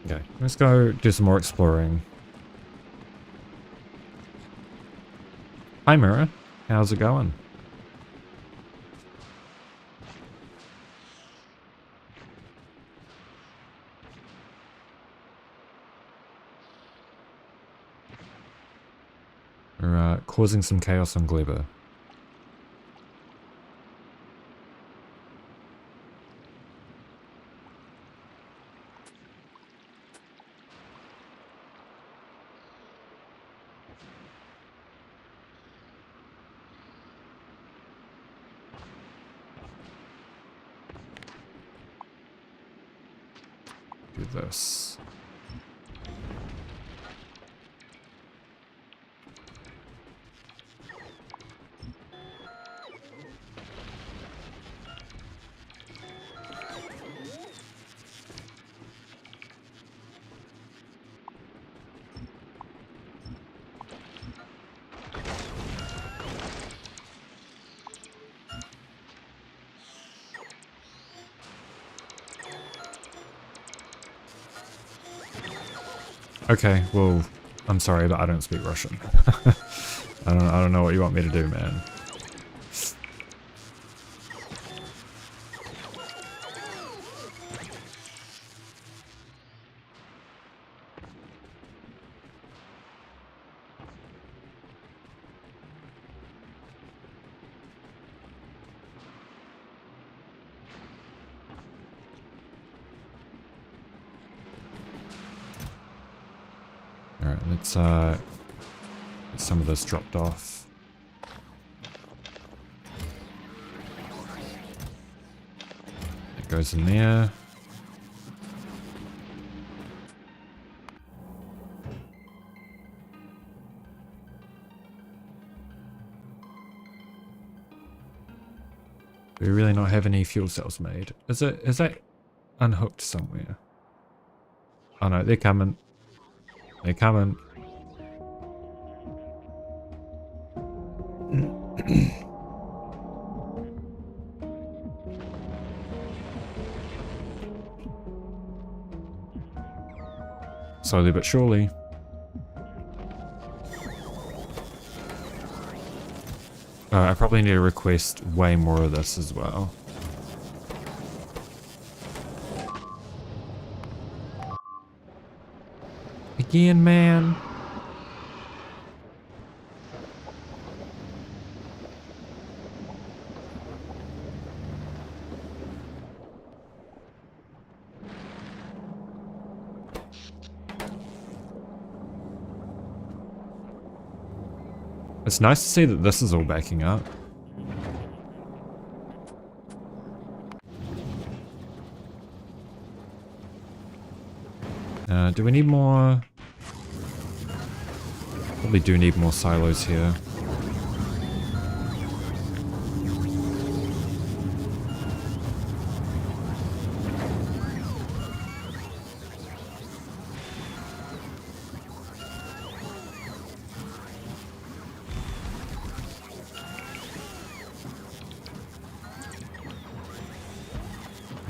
Okay, let's go do some more exploring. Hi, Mirror. How's it going? We're causing some chaos on Gleba. Do this. Okay, well, I'm sorry, but I don't speak Russian. I don't know what you want me to do, man. Alright, let's get some of this dropped off. It goes in there. Do we really not have any fuel cells made? Is that unhooked somewhere? Oh no, they're coming. They're coming. Slowly but surely. I probably need to request way more of this as well. Again, man. It's nice to see that this is all backing up. Do we need more? Probably do need more silos here.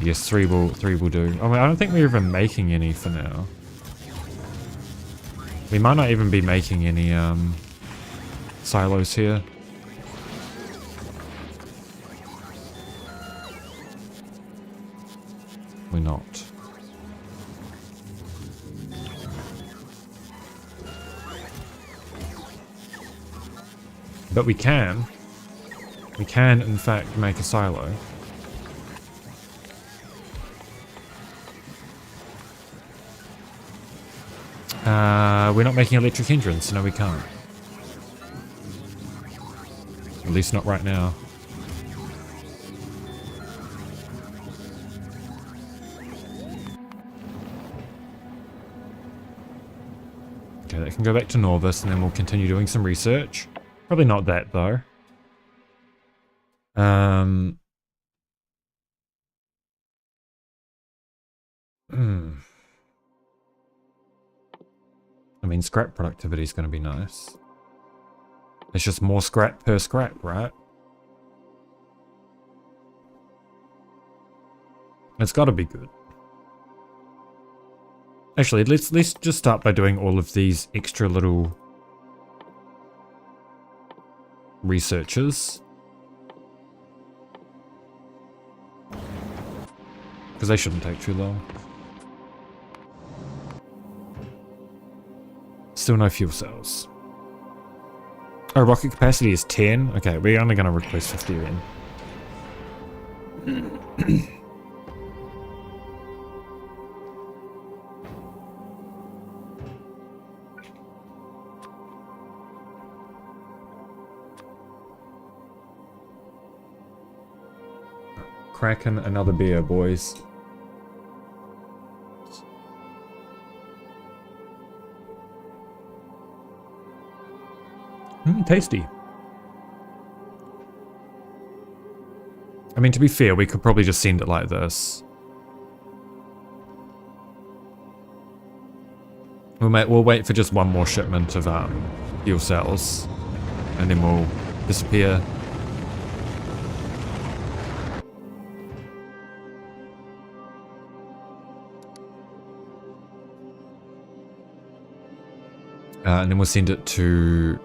Yes, three will do. I mean, I don't think we're even making any for now. We might not even be making any silos here. We're not. But we can. We can, in fact, make a silo. We're not making electric engines, so no we can't. At least not right now. Okay, that can go back to Norvis, and then we'll continue doing some research. Probably not that, though. I mean, scrap productivity is going to be nice. It's just more scrap per scrap, right? It's got to be good. Actually, let's just start by doing all of these extra little researches. Because they shouldn't take too long. Still no fuel cells. Oh, rocket capacity is 10? Okay, we're only going to replace 50 then. Cracking another beer, boys. Tasty. I mean, to be fair, we could probably just send it like this. We'll wait for just one more shipment of fuel cells, and then we'll disappear. And then we'll send it to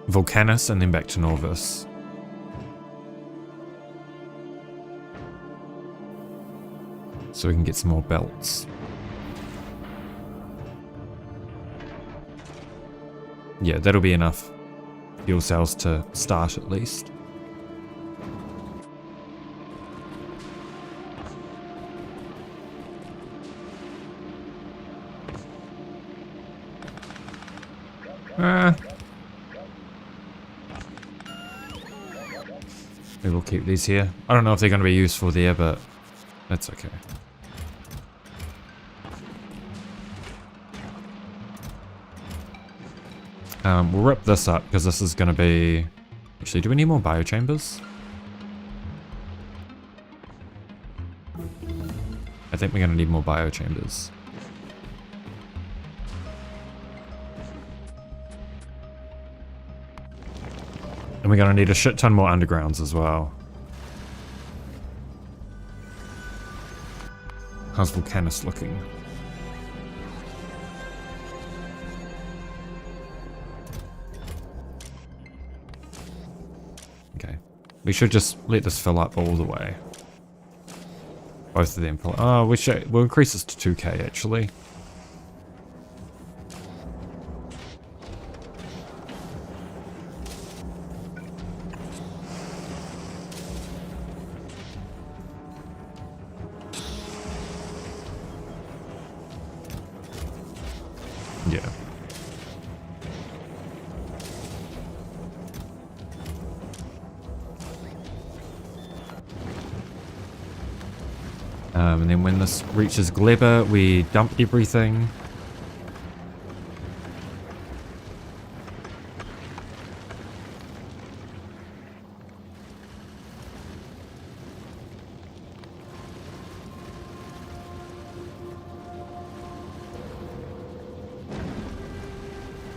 Vulcanus and then back to Norvis. So we can get some more belts. Yeah, that'll be enough fuel cells to start at least. Maybe we'll keep these here. I don't know if they're going to be useful there, but that's okay. We'll rip this up because this is going to be... Actually, do we need more biochambers? I think we're going to need more biochambers. And we're going to need a shit ton more undergrounds as well. How's Vulcanus looking? Okay. We should just let this fill up all the way. Both of them fill up. Oh, we'll increase this to 2k actually. And then when this reaches Gleba, we dump everything.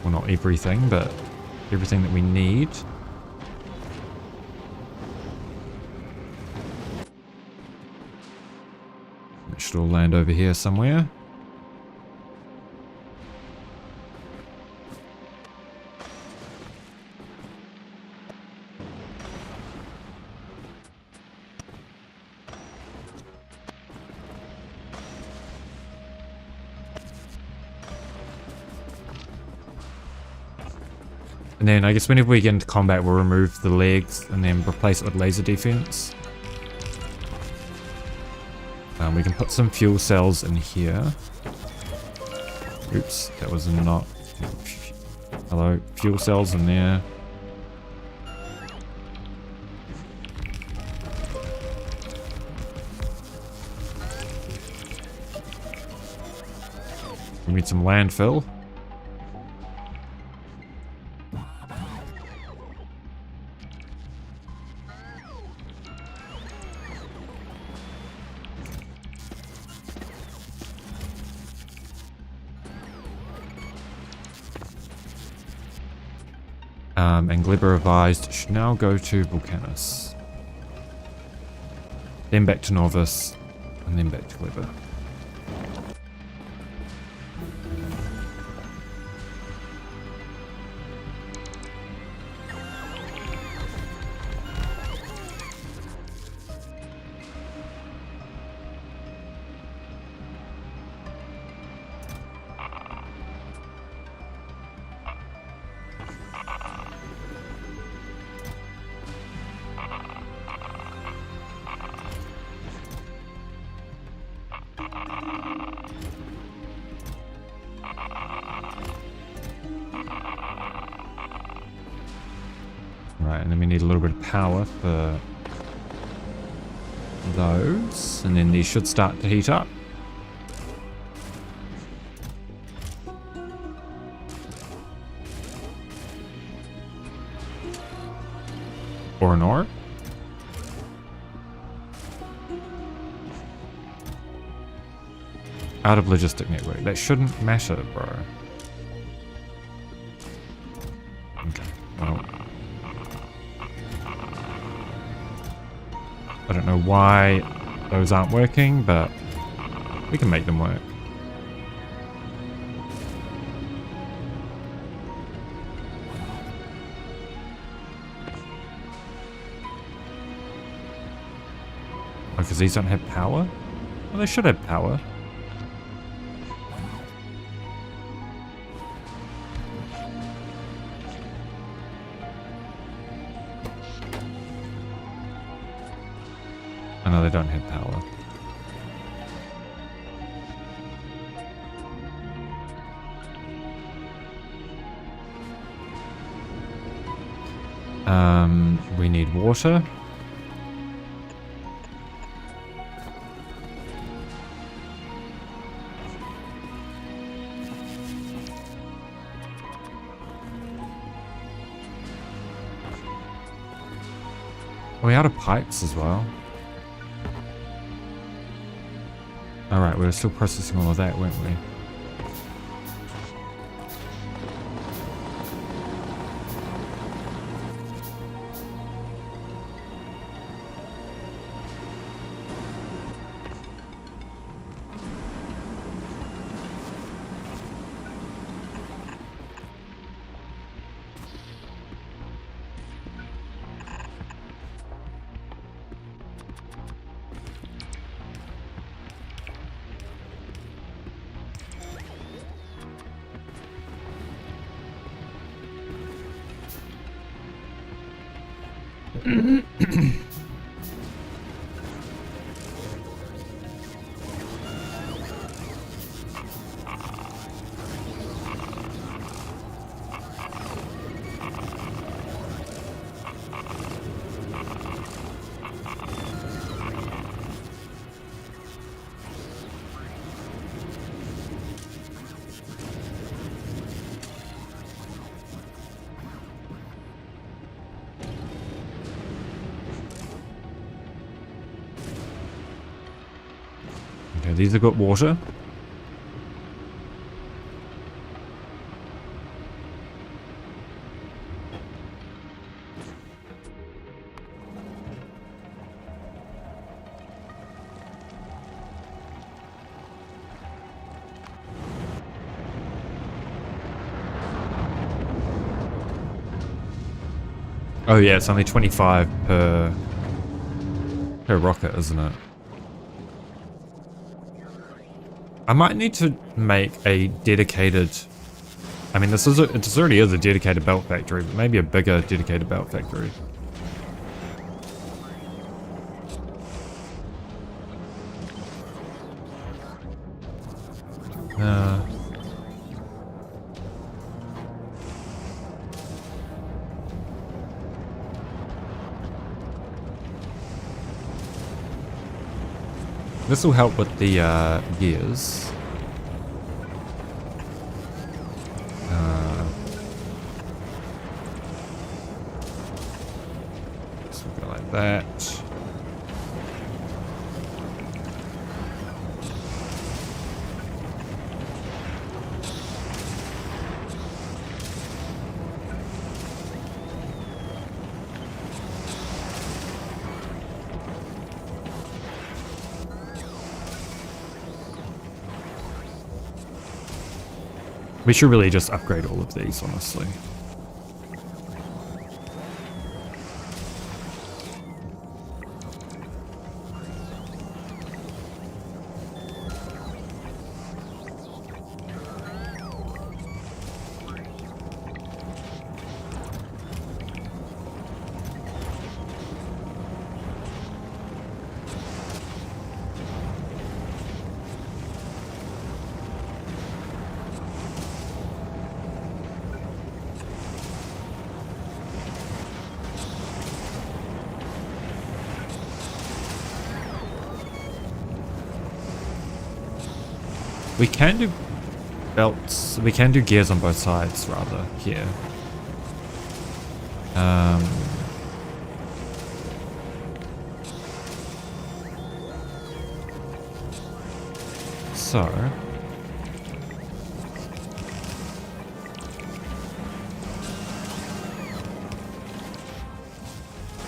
Well, not everything, but everything that we need. It should all land over here somewhere. And then I guess whenever we get into combat, we'll remove the legs and then replace it with laser defense. We can put some fuel cells in here. Oops, that was not... Hello, fuel cells in there. We need some landfill. And Gleba revised should now go to Vulcanus. Then back to Norvis, and then back to Gleba. Right, and then we need a little bit of power for those, and then these should start to heat up. Or an ore. Out of logistic network. That shouldn't matter, bro. Okay, well... I don't know why those aren't working, but we can make them work. Oh, because these don't have power? Well, they should have power. Oh, no, they don't have power. We need water. Are we out of pipes as well? Alright, we were still processing all of that, weren't we? these have got water. Oh yeah, it's only 25 per rocket, isn't it? I might need to make a dedicated... I mean, this already is a dedicated belt factory, but maybe a bigger dedicated belt factory. This will help with the gears. So we'll go like that. We should really just upgrade all of these, honestly. We can do belts, we can do gears on both sides, rather, here. So...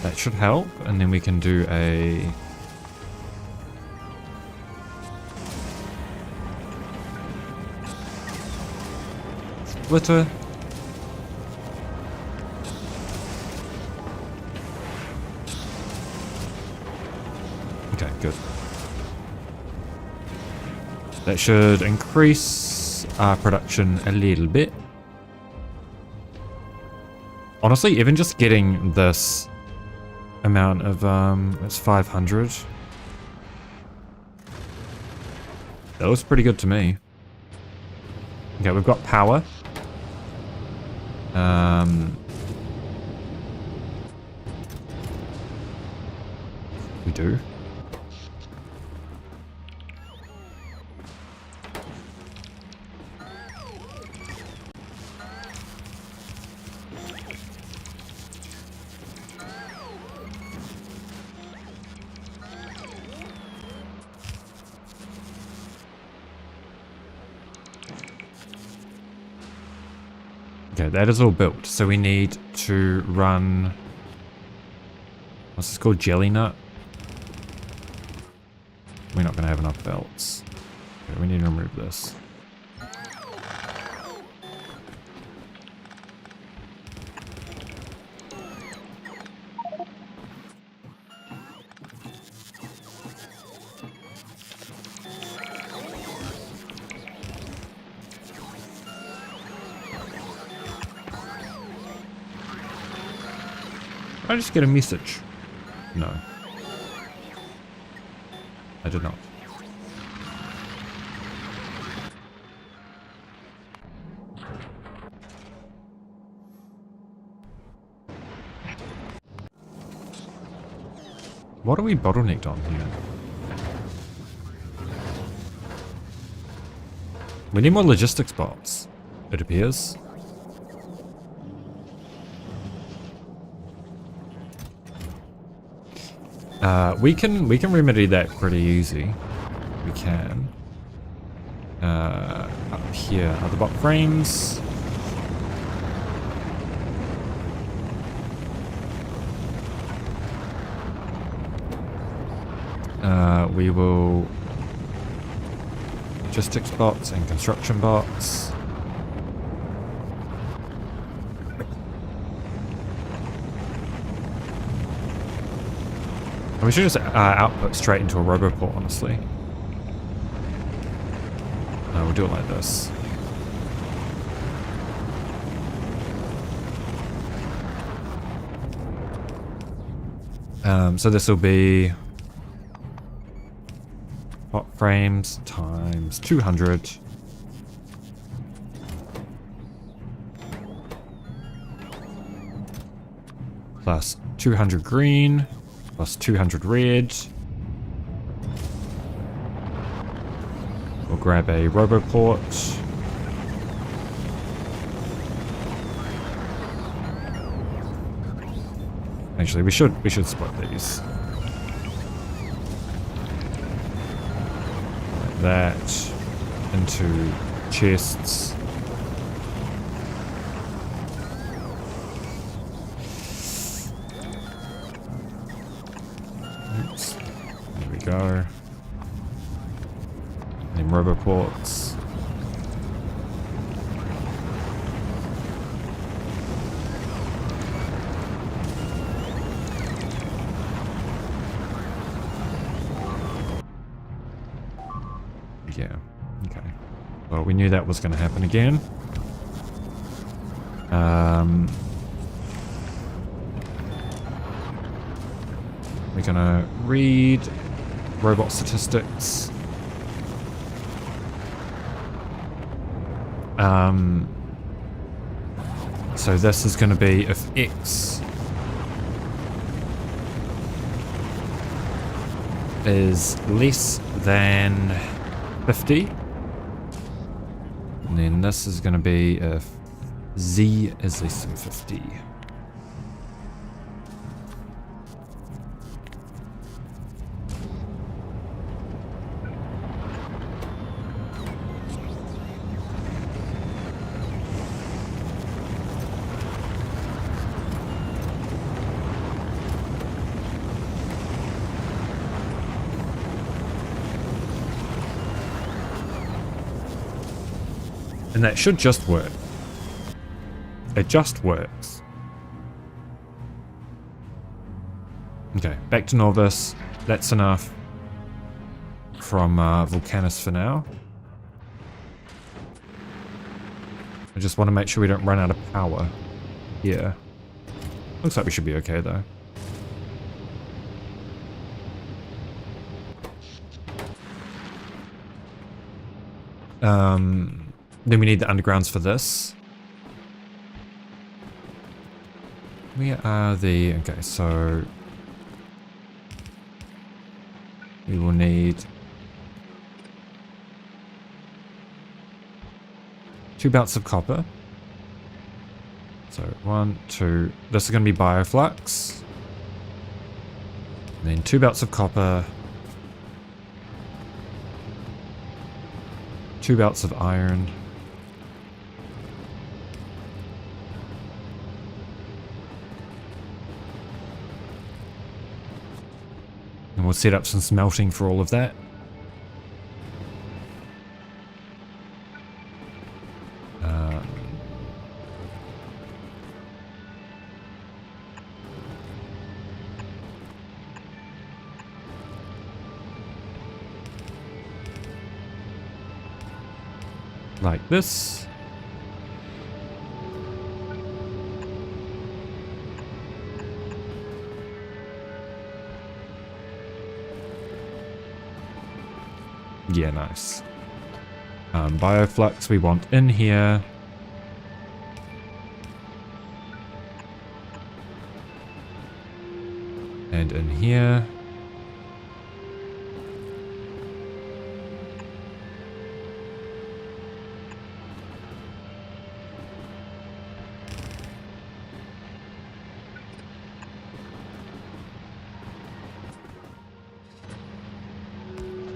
that should help, and then we can do a... splitter. Okay, good. That should increase our production a little bit. Honestly, even just getting this amount of, it's 500. That looks pretty good to me. Okay, we've got power. We do. Okay, that is all built. So we need to run... what's this called? Jelly nut? We're not going to have enough belts. Okay, we need to remove this. Did I just get a message? No. I did not. What are we bottlenecked on here? We need more logistics bots, it appears. We can remedy that pretty easy. we can. Up here are the bot frames. We will logistics bots and construction bots. And we should just output straight into a roboport, honestly. We'll do it like this. So this will be bot frames times 200. Plus 200 green, plus 200 red. We'll grab a roboport. Actually, we should split these. Like that into chests. Oops. There we go. And roboports. Yeah, okay. Well, we knew that was going to happen again. We're going to read robot statistics. So this is going to be if X is less than 50, and then this is going to be if Z is less than 50. And that should just work. It just works. Okay, back to Norvis. That's enough from Vulcanus for now. I just want to make sure we don't run out of power here. Looks like we should be okay though. Then we need the undergrounds for this. Where are the... Okay, so... we will need... 2 belts of copper. So 1, 2... This is going to be bioflux. And then 2 belts of copper. 2 belts of iron. And we'll set up some smelting for all of that. Like this. Yeah, nice. Bioflux we want in here. And in here.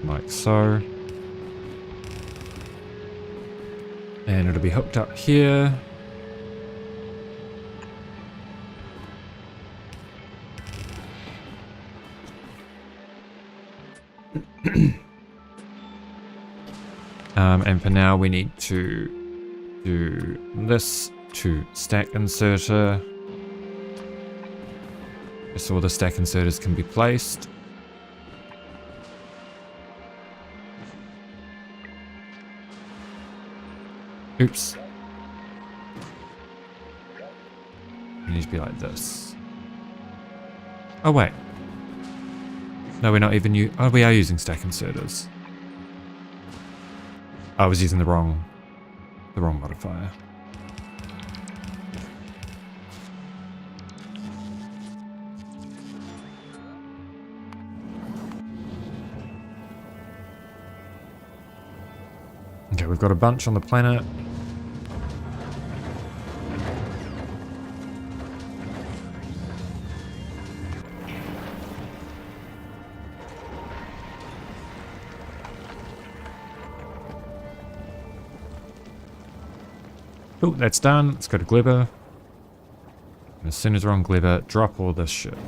Like like so. And it'll be hooked up here. And for now we need to do this to stack inserter. Just so all the stack inserters can be placed. Oops. It needs to be like this. Oh wait. No, we're not even oh, we are using stack inserters. I was using the wrong modifier. Okay, we've got a bunch on the planet. Cool, that's done. Let's go to Gleba. And as soon as we're on Gleba, drop all this shit.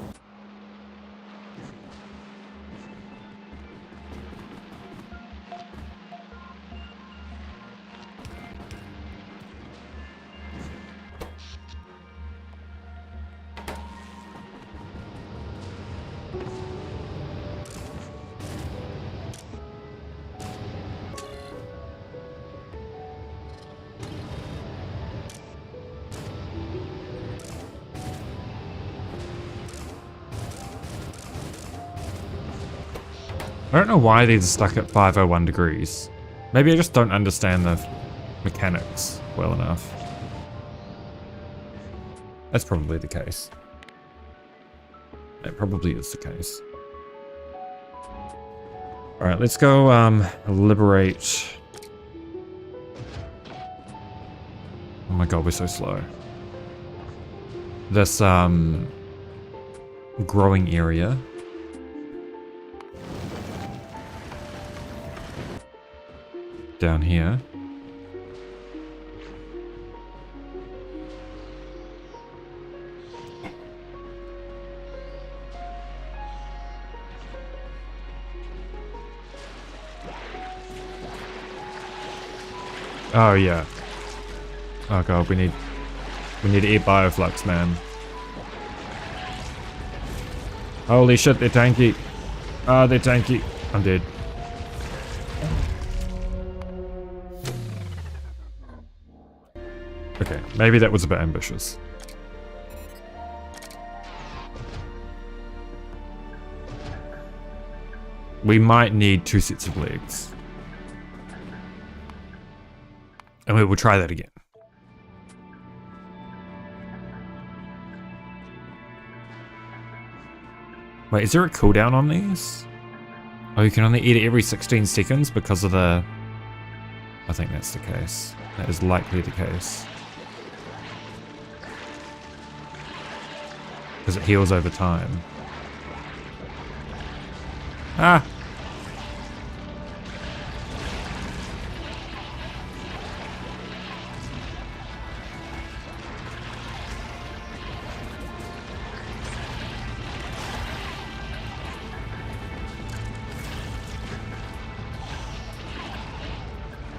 I don't know why these are stuck at 501 degrees. Maybe I just don't understand the mechanics well enough. That's probably the case. That probably is the case. Alright, let's go liberate... Oh my god, we're so slow. This growing area. Down here. Oh yeah. Oh god, we need to eat bioflux, man. Holy shit, they're tanky. Ah, they're tanky. I'm dead. Okay, maybe that was a bit ambitious. We might need 2 sets of legs. And we will try that again. Wait, is there a cooldown on these? Oh, you can only eat it every 16 seconds because of the... I think that's the case. That is likely the case. Because it heals over time. Ah!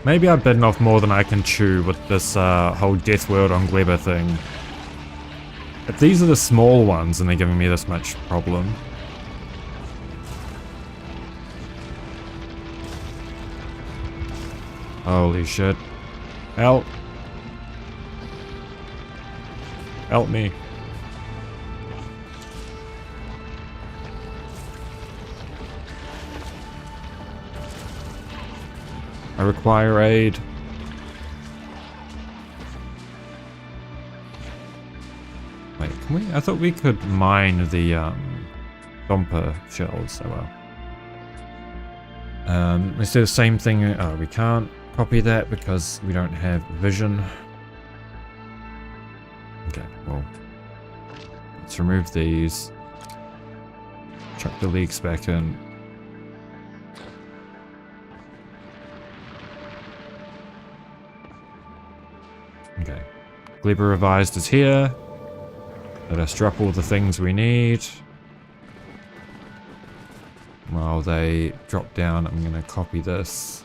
Maybe I've bitten off more than I can chew with this whole Deathworld on Gleba thing. If these are the small ones and they're giving me this much problem. Holy shit. Help. Help me. I require aid. Wait, can we? I thought we could mine the Domper shells. Oh well. Let's do the same thing. Oh, we can't copy that because we don't have vision. Okay, well, let's remove these. Chuck the leaks back in. Okay. Gleba Revised is here. Let us drop all the things we need. While they drop down, I'm going to copy this.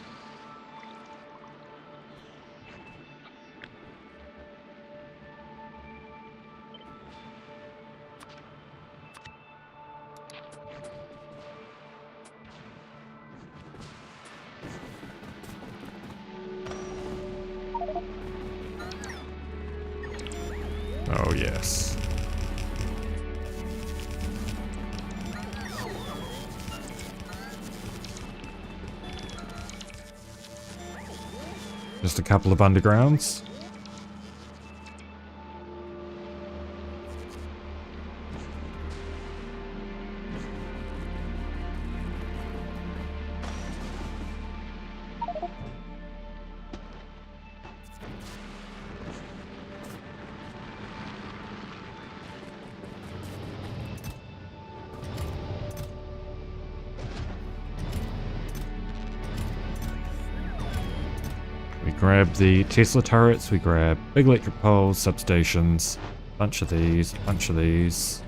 Oh, yes. Just a couple of undergrounds. Grab the Tesla turrets, we grab big electric poles, substations, bunch of these, bunch of these.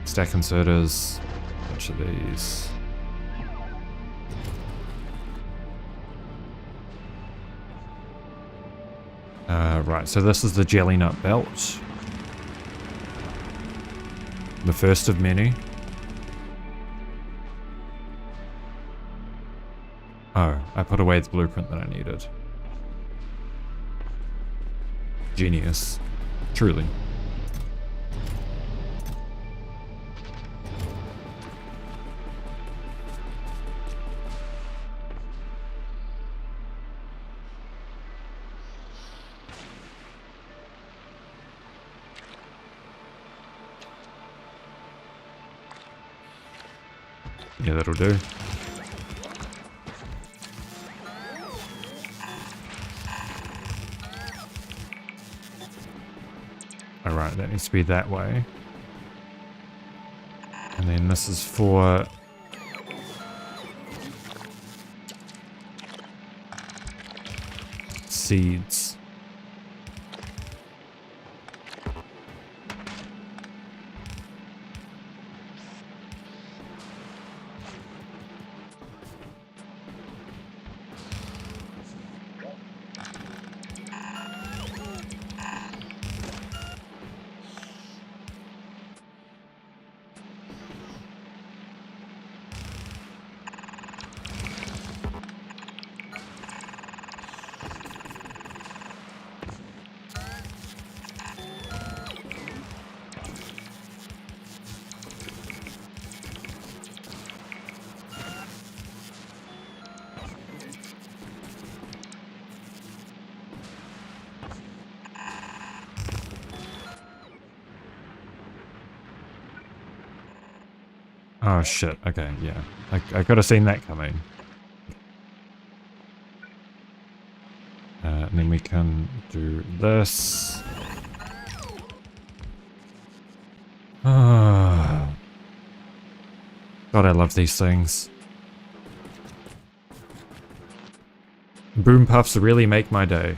Stack inserters, bunch of these. Right, so this is the jelly nut belt. The first of many. Oh, I put away the blueprint that I needed. Genius. Truly. Yeah, that'll do. Alright, that needs to be that way. And then this is for... seeds. Oh shit, okay, yeah. I could have seen that coming. And then we can do this. God, I love these things. Boom puffs really make my day.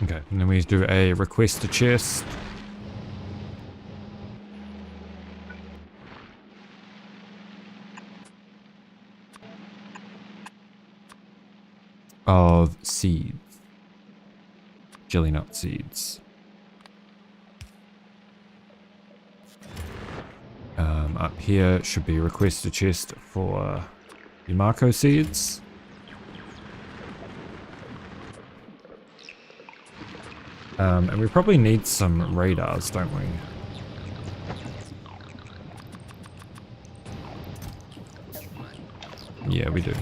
Okay, and then we do a request a chest. Of seeds. Jelly nut seeds. Up here should be request a chest for Yumako seeds. And we probably need some radars, don't we? Yeah, we do.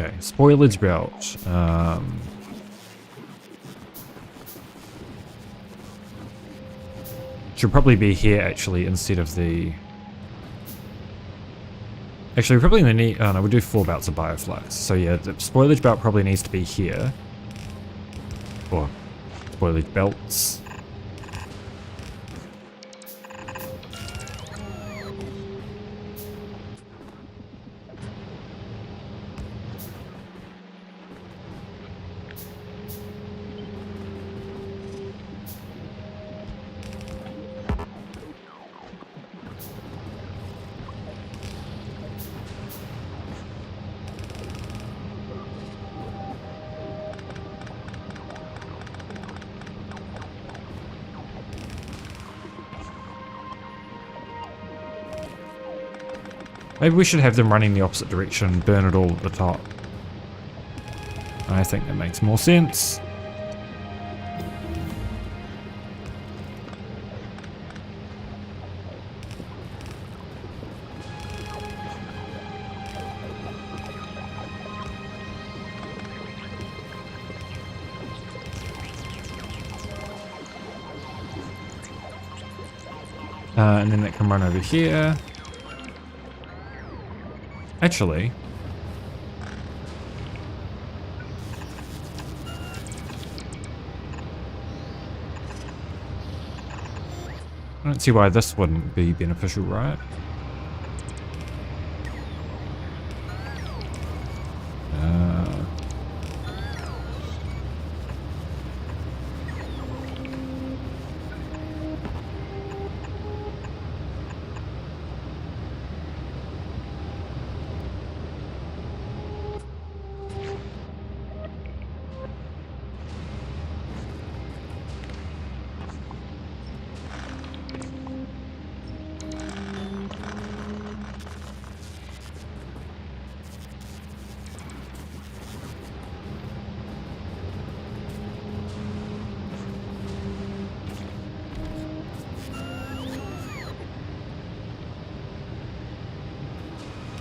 Okay, spoilage belt. Should probably be here actually instead of the... Actually, we probably need... Oh no, we'll do 4 belts of bioflux. So yeah, the spoilage belt probably needs to be here. Or spoilage belts. Maybe we should have them running the opposite direction and burn it all at the top. I think that makes more sense. And then that can run over here. Actually, I don't see why this wouldn't be beneficial, right?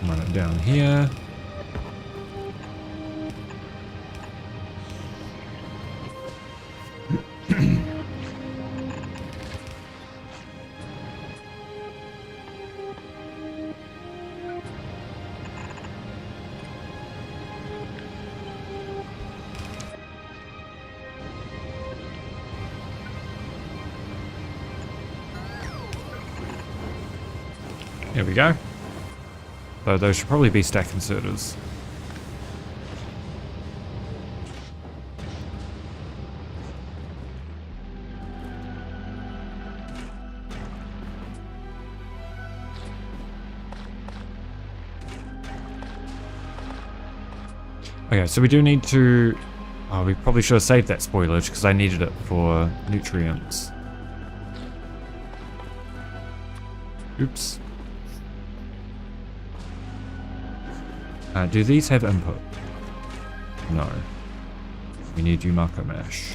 Run it down here. There we go. So those should probably be stack inserters. Okay, so we do need to... Oh, we probably should have saved that spoilage because I needed it for nutrients. Oops. Do these have input? No. We need Umako Mesh.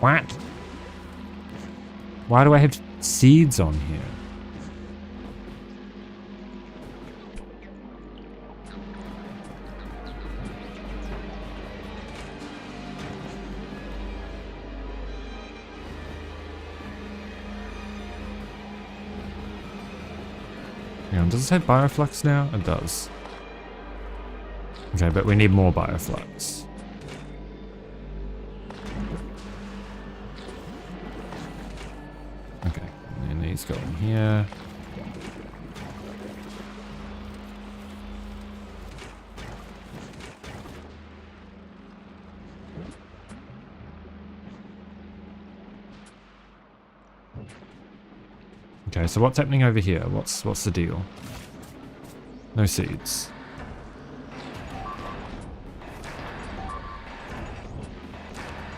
What? Why do I have seeds on here? Hang on, does this have bioflux now? It does. Okay, but we need more bioflux. Okay, and then these go in here. Okay, so what's happening over here? What's the deal? No seeds.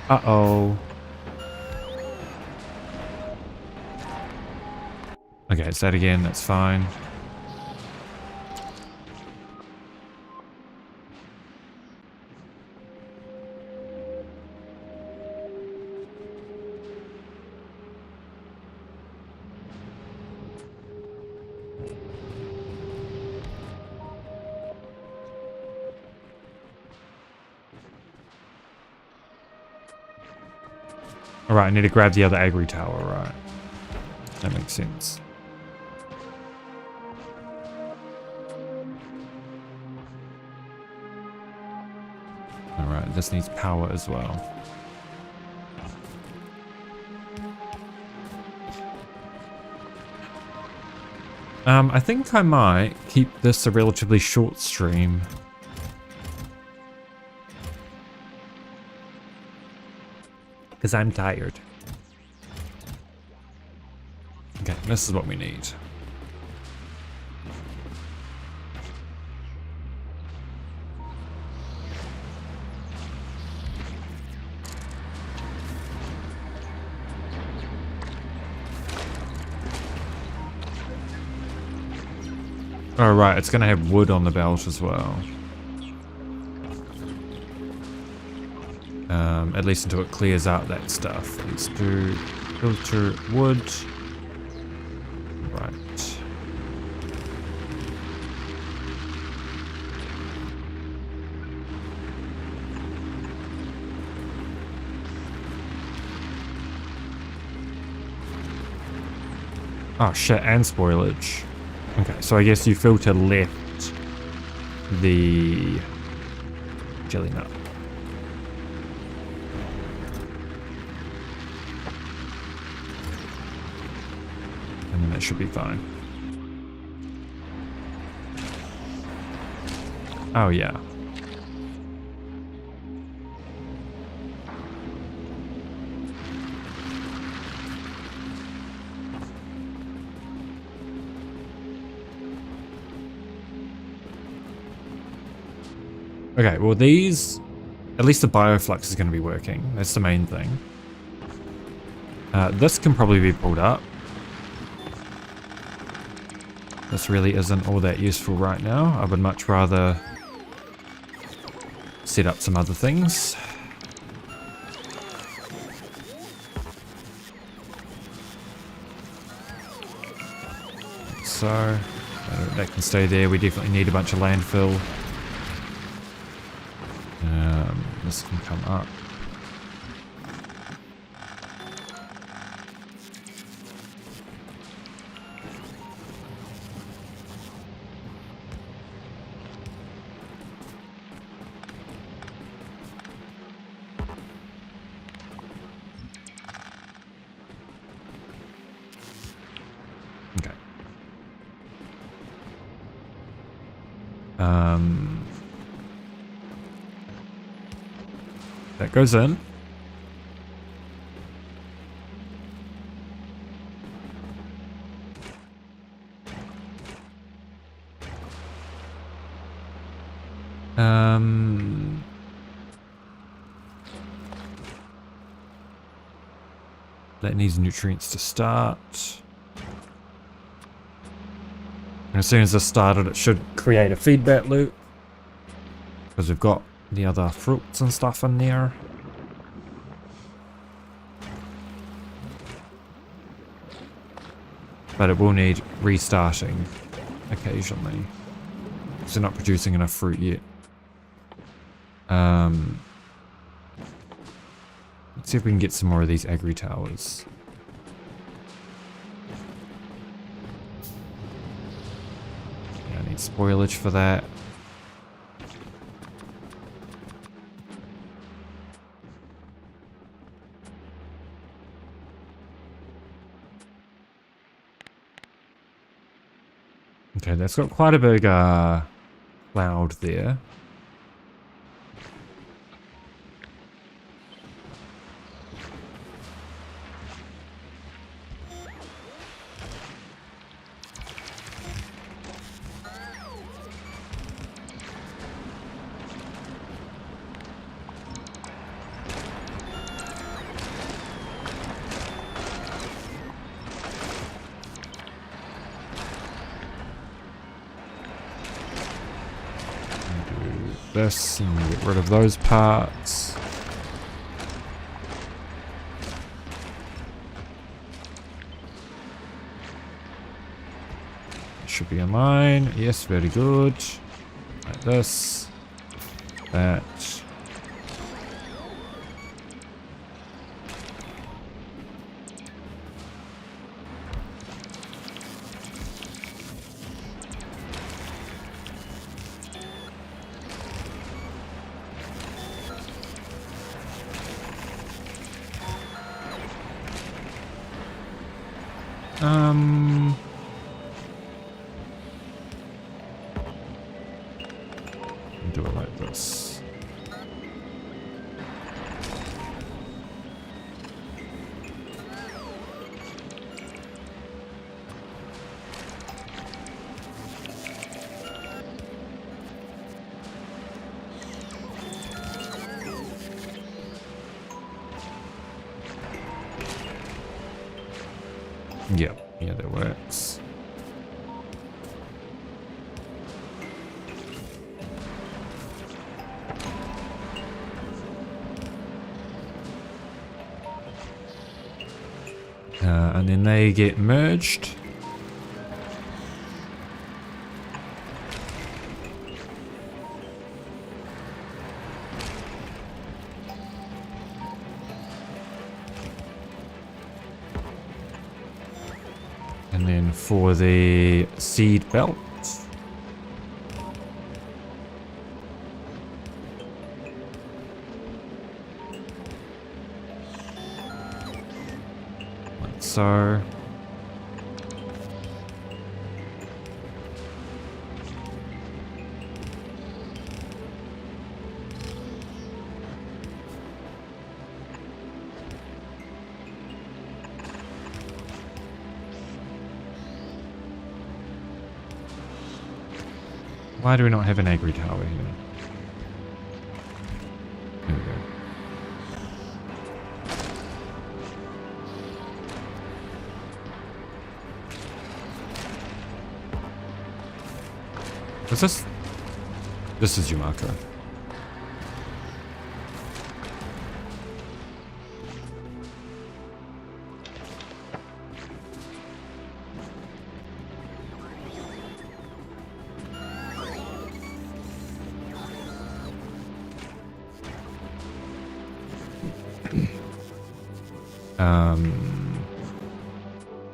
Uh-oh. Okay, it's that again, that's fine. Alright, I need to grab the other agri tower, right. That makes sense. Alright, this needs power as well. I think I might keep this a relatively short stream. Because I'm tired. Okay, this is what we need. Oh right, it's going to have wood on the belt as well. At least until it clears out that stuff. Let's do filter wood. Right. Oh shit, and spoilage. Okay, so I guess you filter left the jelly nut. And then that should be fine. Oh yeah. Okay, well these, at least the bioflux is going to be working. That's the main thing. This can probably be pulled up. This really isn't all that useful right now. I would much rather set up some other things. So, that can stay there. We definitely need a bunch of landfill. This can come up. Okay. That goes in. That needs nutrients to start. And as soon as this started, it should create a feedback loop. Because we've got the other fruits and stuff in there. But it will need restarting occasionally. So not producing enough fruit yet. Let's see if we can get some more of these agri towers. Yeah, I need spoilage for that. Okay, that's got quite a big cloud there. this and get rid of those parts. Should be in line. Yes, very good. Like this. That. Do it like this. Yep, yeah, that works. And then they get merged. And then for the seed belt. Like so. Why do we not have an agri tower here? There we go. What's this? This is your marker.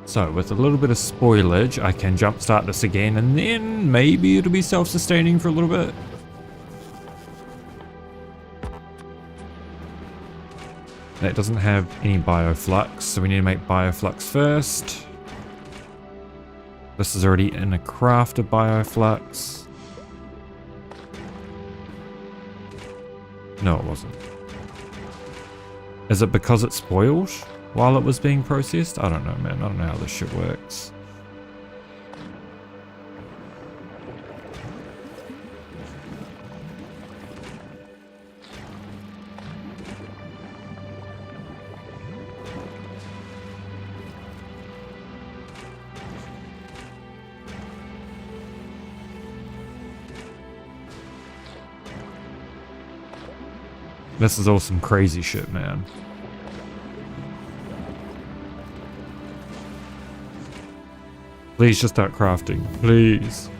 So with a little bit of spoilage, I can jumpstart this again, and then maybe it'll be self-sustaining for a little bit. That doesn't have any bioflux, so we need to make bioflux first. This is already in a crafted bioflux. No, it wasn't. Is it because it spoiled while it was being processed? I don't know, man. I don't know how this shit works. This is all some crazy shit, man. Please just start crafting. Please.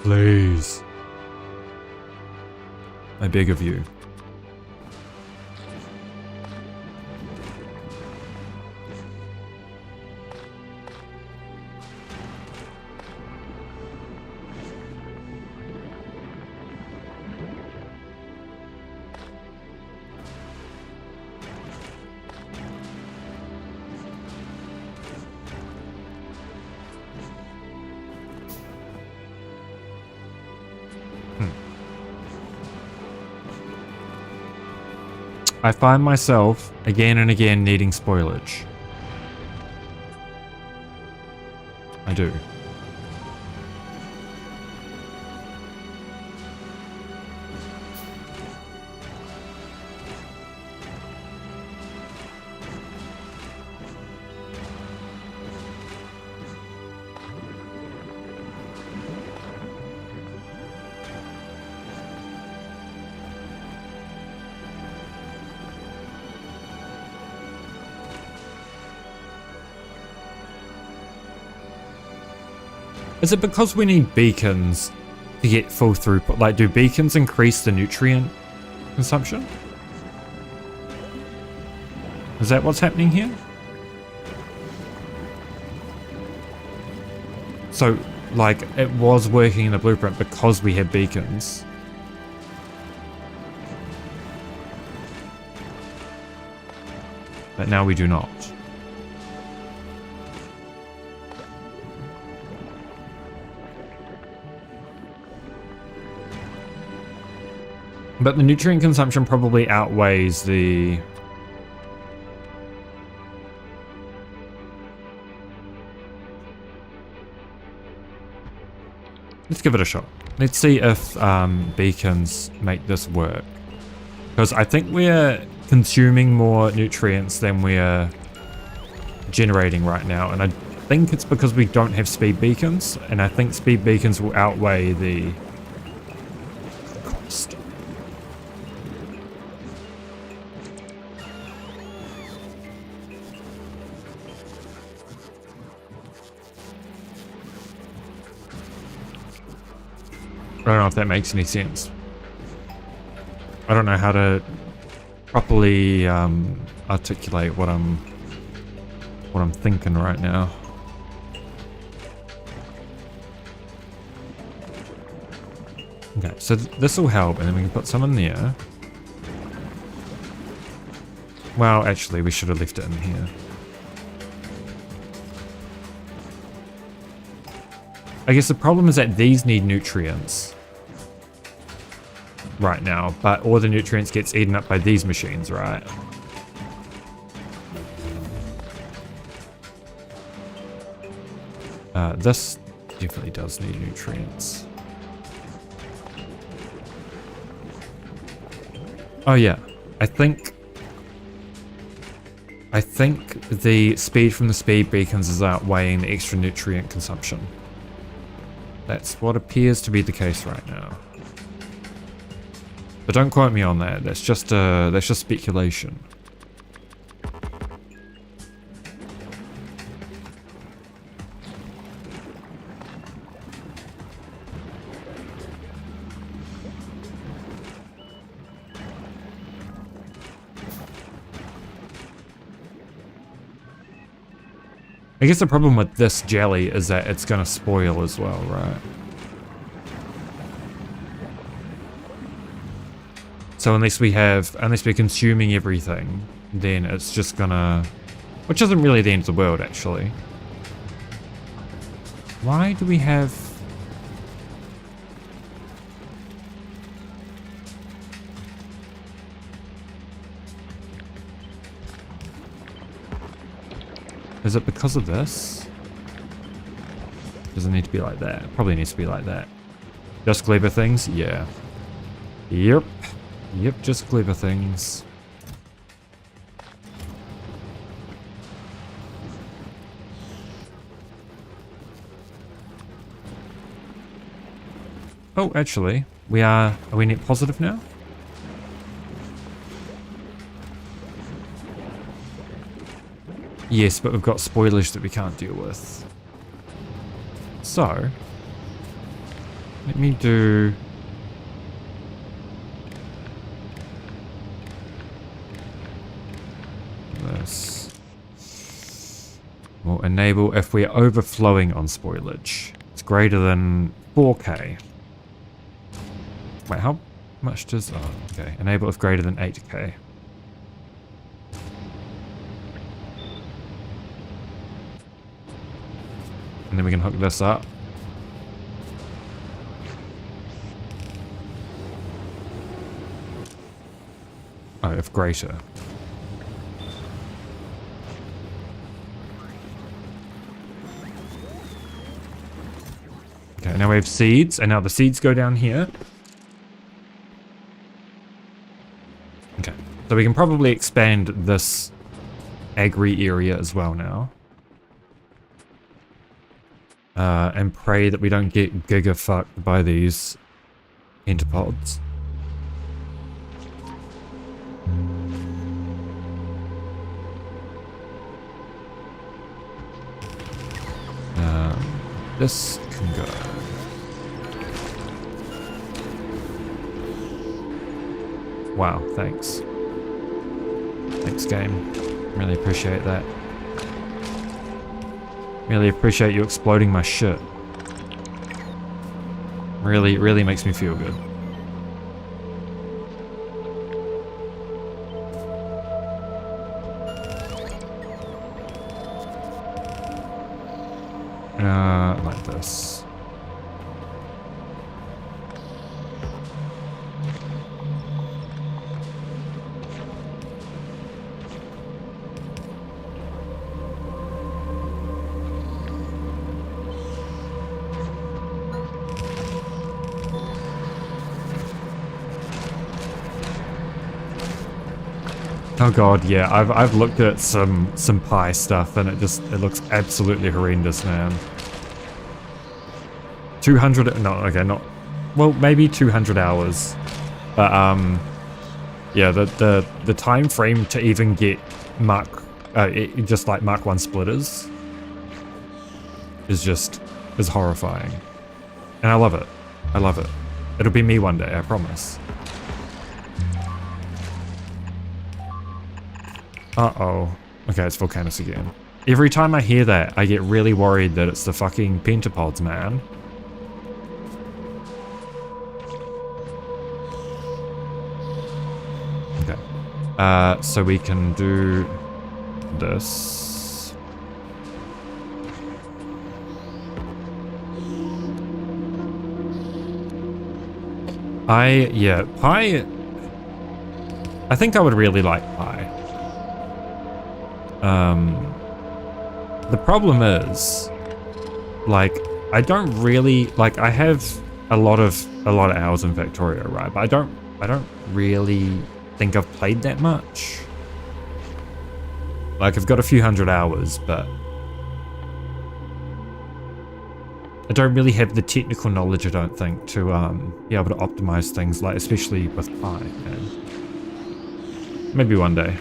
Please. I beg of you. I find myself again and again needing spoilage. I do. Is it because we need beacons to get full throughput? Like, do beacons increase the nutrient consumption? Is that what's happening here? So, like, it was working in the blueprint because we had beacons. But now we do not. But the nutrient consumption probably outweighs the... Let's give it a shot. Let's see if beacons make this work. Because I think we're consuming more nutrients than we're generating right now. And I think it's because we don't have speed beacons. And I think speed beacons will outweigh the cost. I don't know if that makes any sense. I don't know how to properly articulate what I'm thinking right now. Okay, so this will help, and then we can put some in there. Well, actually, we should have left it in here. I guess the problem is that these need nutrients right now, but all the nutrients gets eaten up by these machines, right? This definitely does need nutrients. Oh yeah, I think the speed from the speed beacons is outweighing the extra nutrient consumption. That's what appears to be the case right now. But don't quote me on that. That's just speculation. I guess the problem with this jelly is that it's going to spoil as well, right? So unless we're consuming everything, then it's just gonna... Which isn't really the end of the world, actually. Why do we have... Is it because of this? Does it need to be like that? It probably needs to be like that. Just Gleba things? Yeah. Yep. Yep, just Gleba things. Oh, actually, are we net positive now? Yes, but we've got spoilage that we can't deal with. So, let me do... this. We'll enable if we're overflowing on spoilage. It's greater than 4K. Wait, how much does... Oh, okay. Enable if greater than 8K. And then we can hook this up. Oh, if greater. Okay, now we have seeds, and now the seeds go down here. Okay, so we can probably expand this agri area as well now. And pray that we don't get giga fucked by these enterpods. This can go. Wow, thanks. Thanks, game. Really appreciate that. Really appreciate you exploding my shit. Really, really makes me feel good. Like this. Oh god, yeah, I've looked at some pie stuff and it looks absolutely horrendous, man. 200, no, okay, not, well, maybe 200 hours, but yeah, the time frame to even get just like Mark 1 splitters is horrifying, and I love it. I love it. It'll be me one day, I promise. Uh-oh. Okay, it's Volcanus again. Every time I hear that, I get really worried that it's the fucking pentapods, man. Okay. So we can do this. Yeah, pie. I think I would really like pie. The problem is, like, I don't really, like, I have a lot of hours in Factorio, right? But I don't really think I've played that much. Like, I've got a few hundred hours, but I don't really have the technical knowledge, I don't think, to be able to optimize things, like, especially with pie. And maybe one day.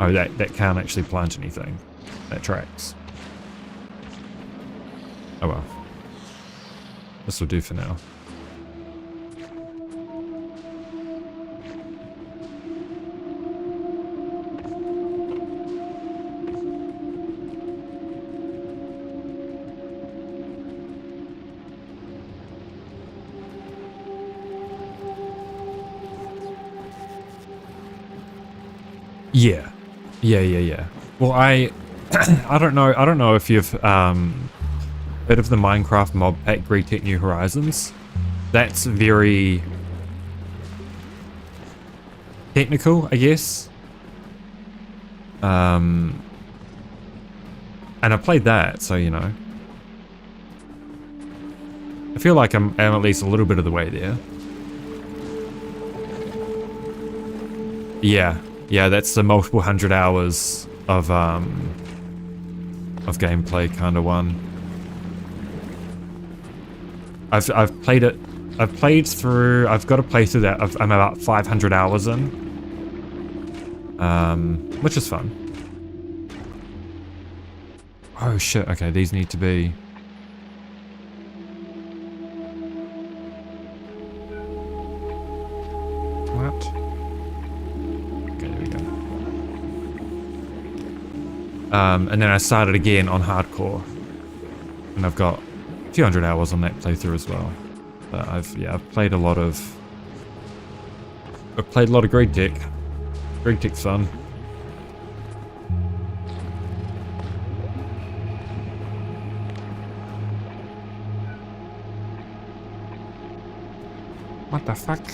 Oh, that can't actually plant anything. That tracks. Oh well. This will do for now. Yeah. Yeah. Well, I don't know if you've heard of the Minecraft mod pack Great New Horizons. That's very technical, I guess. And I played that, so you know. I feel like I'm at least a little bit of the way there. Yeah, that's the multiple hundred hours of gameplay kind of one. I've played it. I've got a playthrough that I'm about 500 hours in, which is fun. Oh shit! Okay, these need to be. What? And then I started again on hardcore, and I've got a few hundred hours on that playthrough as well. But I've played a lot of Great Tech. Great Tech's fun. What the fuck?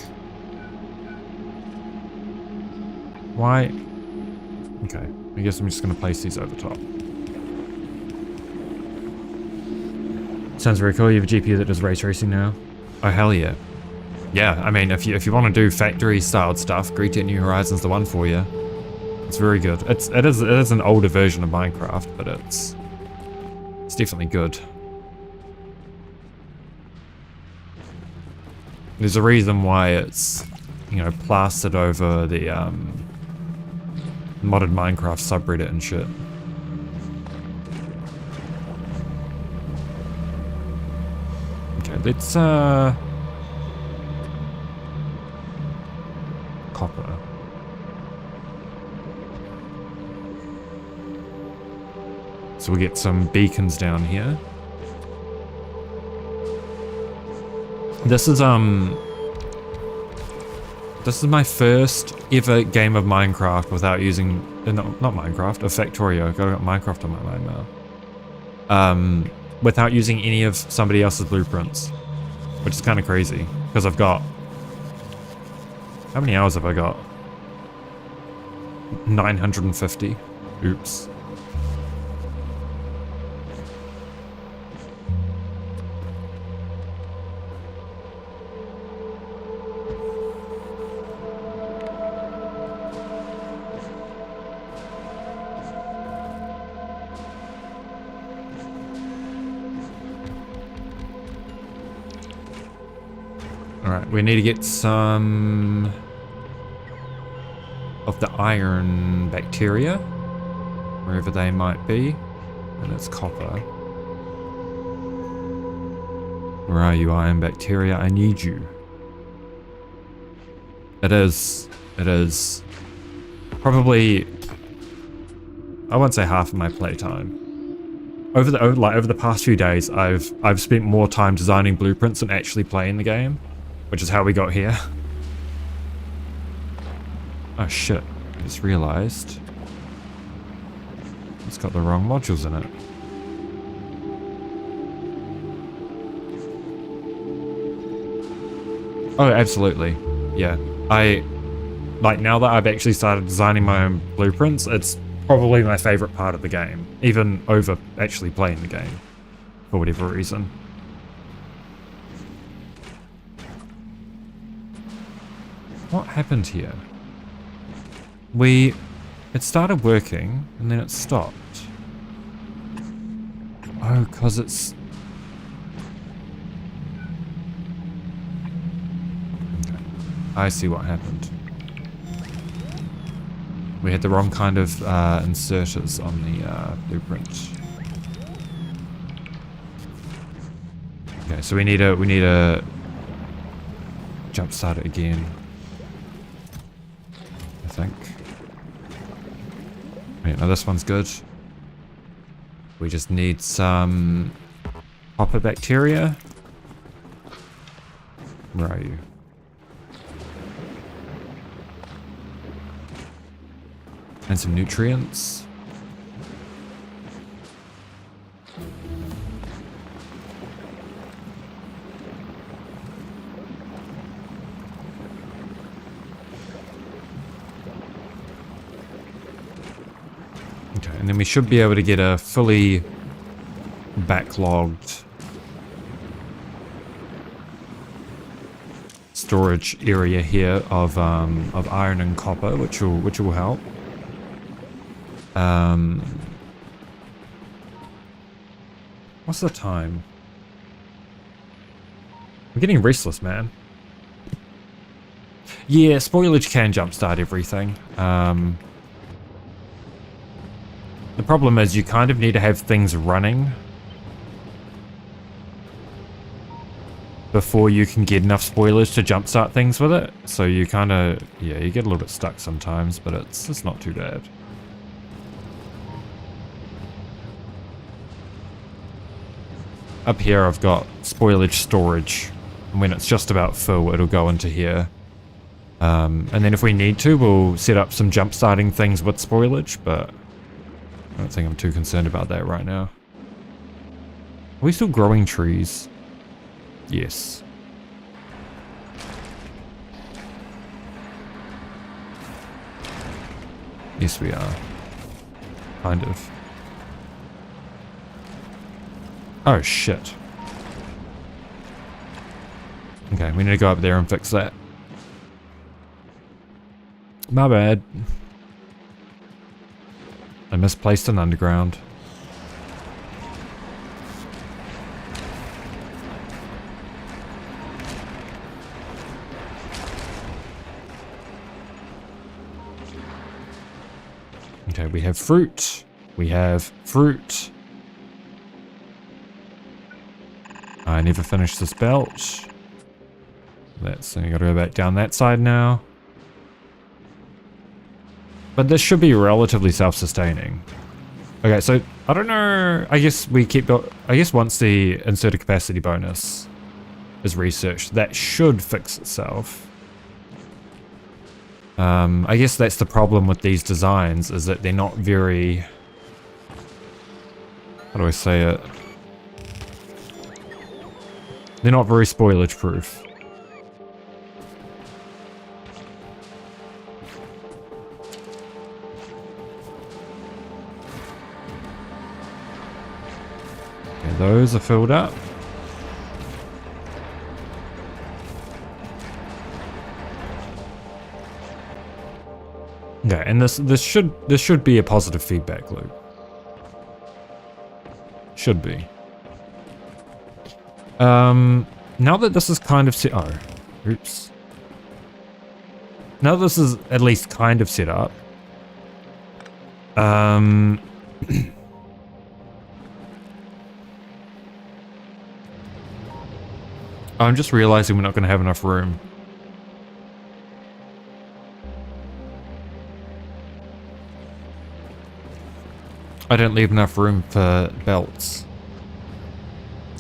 Why? Okay. I guess I'm just going to place these over top. Sounds very cool. You have a GPU that does ray tracing now. Oh, hell yeah. Yeah, I mean, if you want to do factory-styled stuff, Great New Horizons the one for you. It's very good. It is an older version of Minecraft, but it's definitely good. There's a reason why it's, you know, plastered over the modded Minecraft subreddit and shit. Okay, let's copper. So we'll get some beacons down here. This is my first ever game of Minecraft without using not Minecraft, of Factorio. I've got Minecraft on my mind now. Without using any of somebody else's blueprints, which is kind of crazy because I've got, how many hours have I got? 950. Oops. Alright, we need to get some of the iron bacteria, wherever they might be, and it's copper. Where are you, iron bacteria? I need you. It is probably, I won't say half of my playtime. Over the past few days, I've spent more time designing blueprints than actually playing the game, which is how we got here. Oh shit, I just realized it's got the wrong modules in it. Oh, absolutely. Yeah. Now that I've actually started designing my own blueprints, it's probably my favorite part of the game, even over actually playing the game, for whatever reason. What happened here? It started working, and then it stopped. Oh, because it's... Okay. I see what happened. We had the wrong kind of inserters on the blueprint. Okay, so we need a jump start it again, I think. Wait, no, this one's good. We just need some hopper bacteria. Where are you? And some nutrients. Okay, and then we should be able to get a fully backlogged storage area here of iron and copper, which will help. What's the time? I'm getting restless, man. Yeah, spoilage can jumpstart everything. The problem is you kind of need to have things running before you can get enough spoilage to jumpstart things with it. So you kind of, yeah, you get a little bit stuck sometimes, but it's not too bad. Up here I've got spoilage storage, and when it's just about full it'll go into here. And then if we need to, we'll set up some jump starting things with spoilage, but I don't think I'm too concerned about that right now. Are we still growing trees? Yes. Yes we are. Kind of. Oh shit. Okay, we need to go up there and fix that. My bad. I misplaced an underground. Okay, we have fruit. We have fruit. I never finished this belt. So you gotta go back down that side now. But this should be relatively self-sustaining. Okay, so I don't know. I guess we keep. I guess once the inserter capacity bonus is researched, that should fix itself. I guess that's the problem with these designs, is that they're not very. How do I say it? They're not very spoilage proof. Okay, those are filled up. Okay, and this should be a positive feedback loop. Should be. Now that this is kind of set... Oh, oops. Now that this is at least kind of set up, I'm just realizing we're not going to have enough room. I don't leave enough room for belts.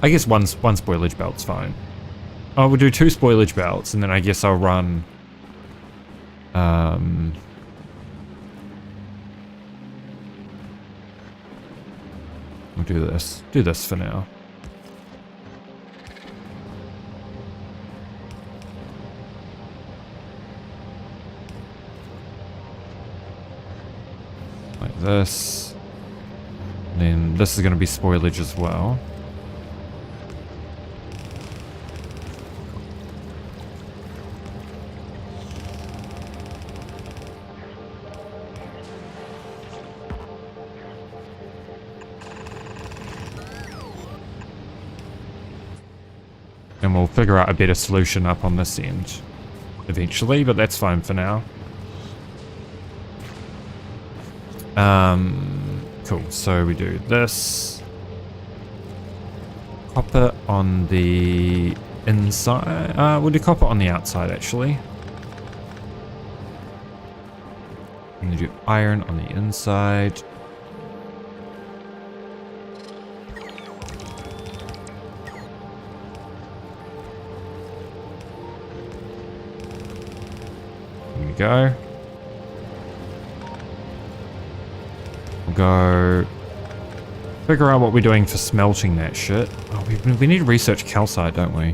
I guess one spoilage belt's fine. Oh, we'll do 2 spoilage belts, and then I guess I'll run... we'll do this. Do this for now. Like this. And then this is going to be spoilage as well. And we'll figure out a better solution up on this end eventually, but that's fine for now. Cool, so we do this. Copper on the inside. We'll do copper on the outside, actually. And we do iron on the inside. There we go. We'll go figure out what we're doing for smelting that shit. Oh, we need to research calcite, don't we?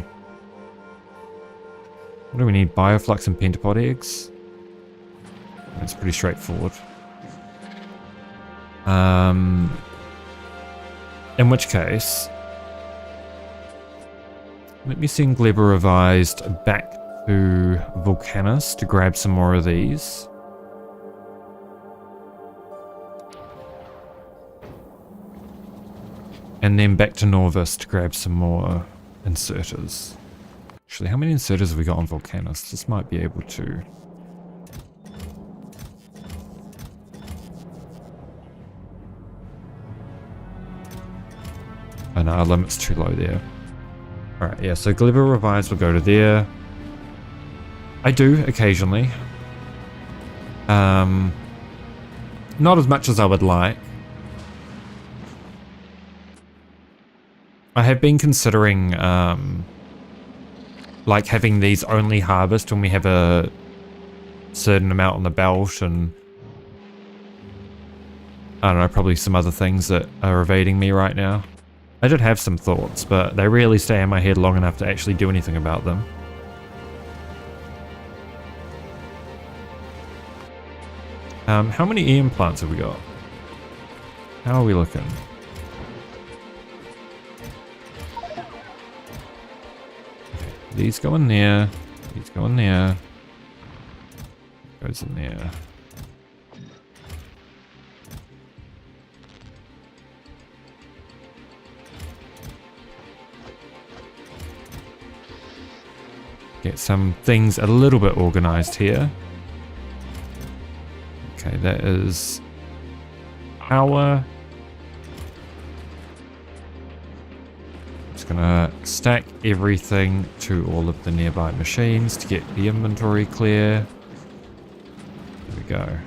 What do we need? Bioflux and pentapod eggs? That's pretty straightforward. In which case, let me send Gleba Revised back to Volcanus to grab some more of these. And then back to Norvis to grab some more inserters. Actually, how many inserters have we got on Volcanus? This might be able to... Oh no, our limit's too low there. Alright, yeah, so Gleba Revives will go to there. I do, occasionally. Not as much as I would like. I have been considering, like having these only harvest when we have a certain amount on the belt, and I don't know, probably some other things that are evading me right now. I did have some thoughts, but they rarely stay in my head long enough to actually do anything about them. How many EM plants have we got? How are we looking? These go in there. These go in there. Goes in there. Get some things a little bit organized here. Okay, that is power. Just gonna stack everything to all of the nearby machines to get the inventory clear. There we go.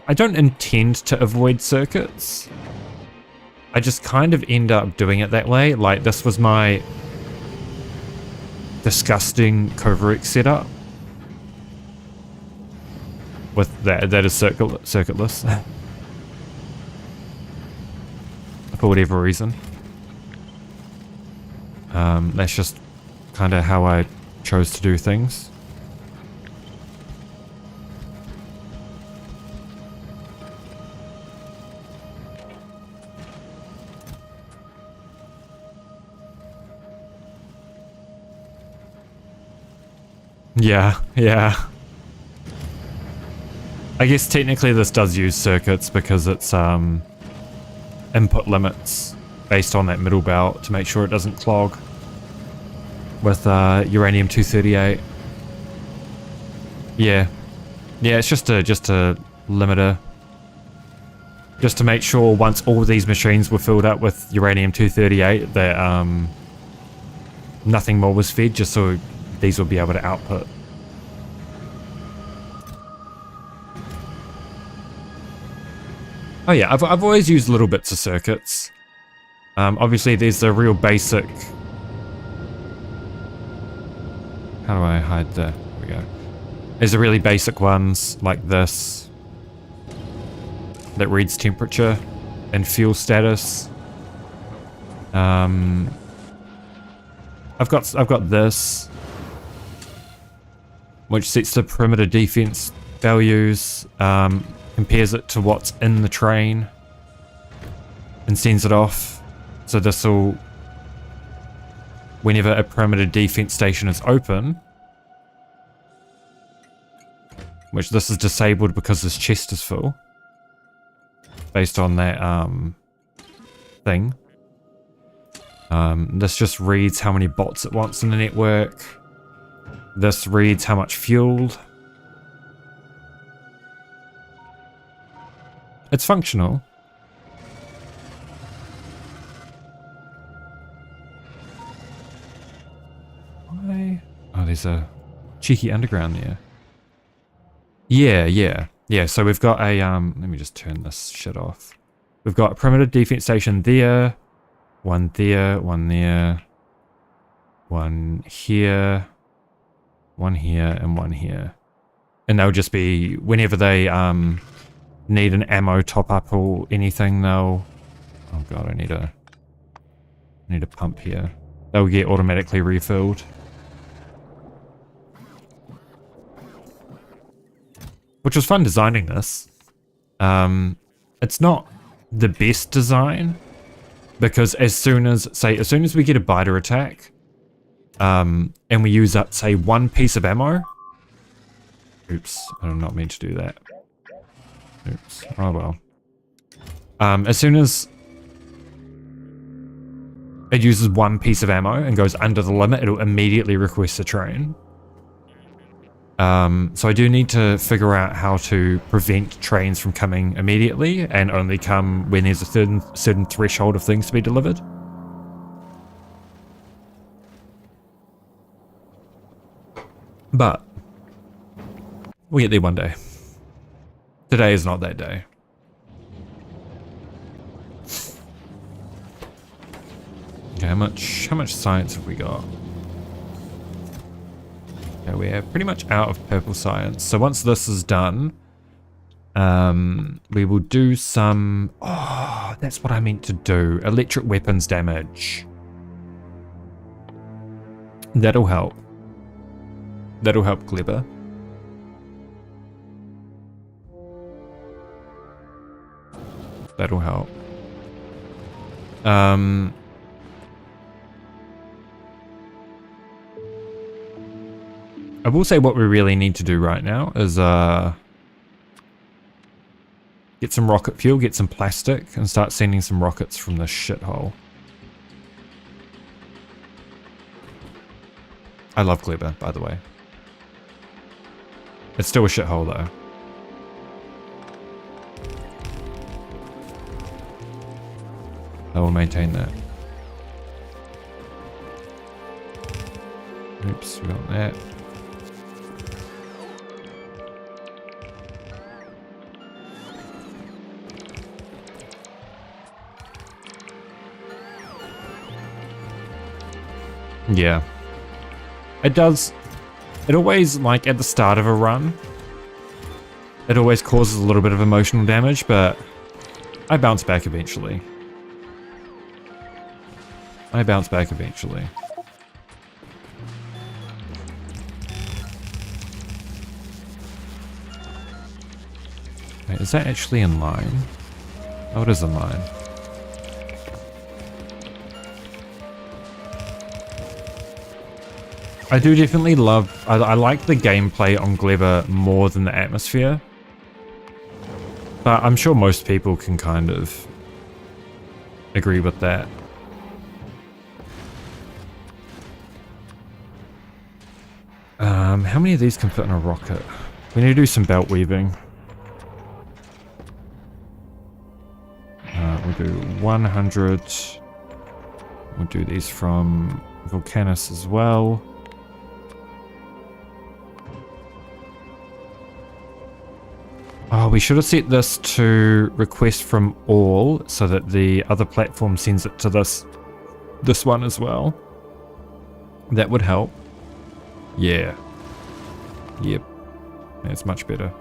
I don't intend to avoid circuits. I just kind of end up doing it that way. Like, this was my disgusting Coverick setup. With that is circuitless. For whatever reason. That's just kind of how I chose to do things. Yeah, yeah. I guess technically this does use circuits because it's input limits based on that middle belt to make sure it doesn't clog with uranium-238. Yeah. Yeah, it's just a limiter. Just to make sure once all of these machines were filled up with uranium-238 that nothing more was fed, just so these will be able to output. Oh yeah, I've always used little bits of circuits. Obviously there's the real basic... How do I hide the... There we go. There's the really basic ones, like this. That reads temperature and fuel status. I've got this, which sets the perimeter defense values, compares it to what's in the train, and sends it off. So this will, whenever a perimeter defense station is open, which this is disabled because this chest is full, based on that thing. This just reads how many bots it wants in the network. This reads how much fuel. It's functional. Why? Oh, there's a cheeky underground there. Yeah, so we've got a, let me just turn this shit off. We've got a perimeter defense station there, one there, one there, one here, one here, and one here. And they'll just be, whenever they need an ammo top up or anything, they'll, oh god, I need a pump here. They'll get automatically refilled. Which was fun designing this. It's not the best design, because as soon as we get a biter attack, and we use up, say, one piece of ammo. Oops, I did not mean to do that. Oops, oh well. As soon as it uses one piece of ammo and goes under the limit, it'll immediately request a train. So I do need to figure out how to prevent trains from coming immediately and only come when there's a certain threshold of things to be delivered. But we'll get there one day. Today is not that day. Okay, how much science have we got? Okay, we're pretty much out of purple science. So once this is done, we will do some... Oh, that's what I meant to do. Electric weapons damage. That'll help. That'll help Gleba. That'll help. I will say what we really need to do right now is get some rocket fuel, get some plastic, and start sending some rockets from this shithole. I love Gleba, by the way. It's still a shithole though. They will maintain that. Oops, we got that. Yeah. It does. It always, like, at the start of a run, it always causes a little bit of emotional damage, but I bounce back eventually. I bounce back eventually. Wait, is that actually in line? Oh, it is in line. I do definitely love... I like the gameplay on Gleba more than the atmosphere. But I'm sure most people can kind of agree with that. How many of these can fit in a rocket? We need to do some belt weaving. We'll do 100. We'll do these from Volcanus as well. Oh, we should have set this to request from all so that the other platform sends it to this one as well. That would help. Yeah. Yep. That's much better.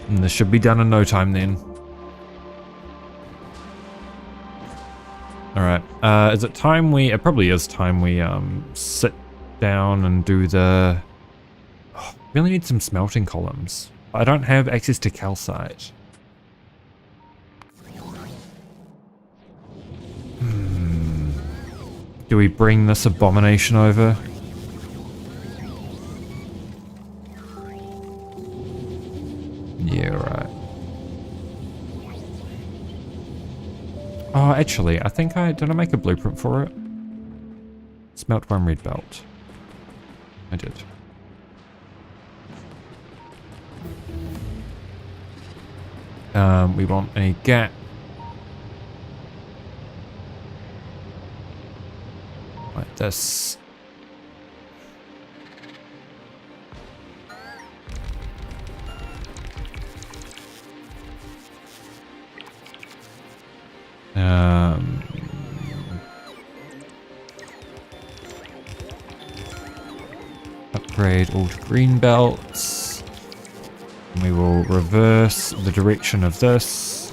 And this should be done in no time then. Alright. Is it time we... It probably is time we sit down and do the... Oh, really need some smelting columns. I don't have access to calcite. Do we bring this abomination over? Yeah, right. Oh, actually, I think did I make a blueprint for it? Smelt one red belt. I did. We want a gap. Like this. Upgrade all to green belts. And we will reverse the direction of this.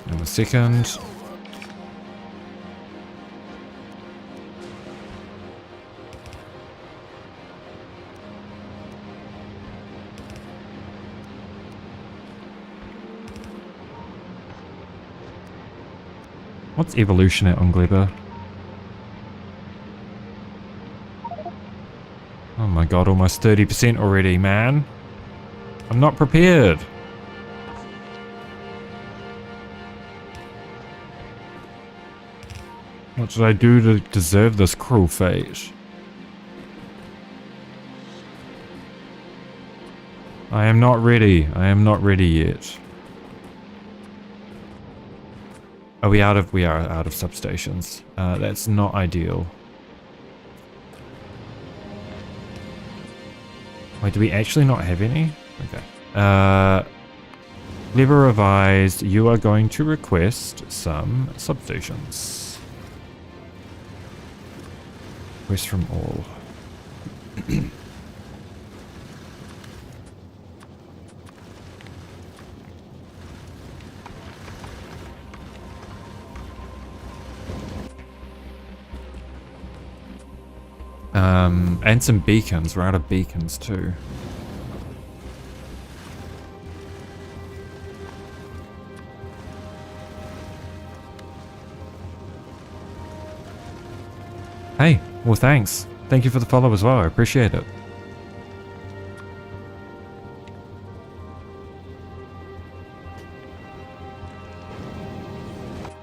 And a second. What's evolution at on Gleba? Oh my god, almost 30% already, man. I'm not prepared. What did I do to deserve this cruel fate? I am not ready. I am not ready yet. Are we out of... We are out of substations. That's not ideal. Wait, do we actually not have any? Okay. Gleba revised. You are going to request some substations. Request from all. And some beacons. We're out of beacons too. Hey, well thanks. Thank you for the follow as well. I appreciate it.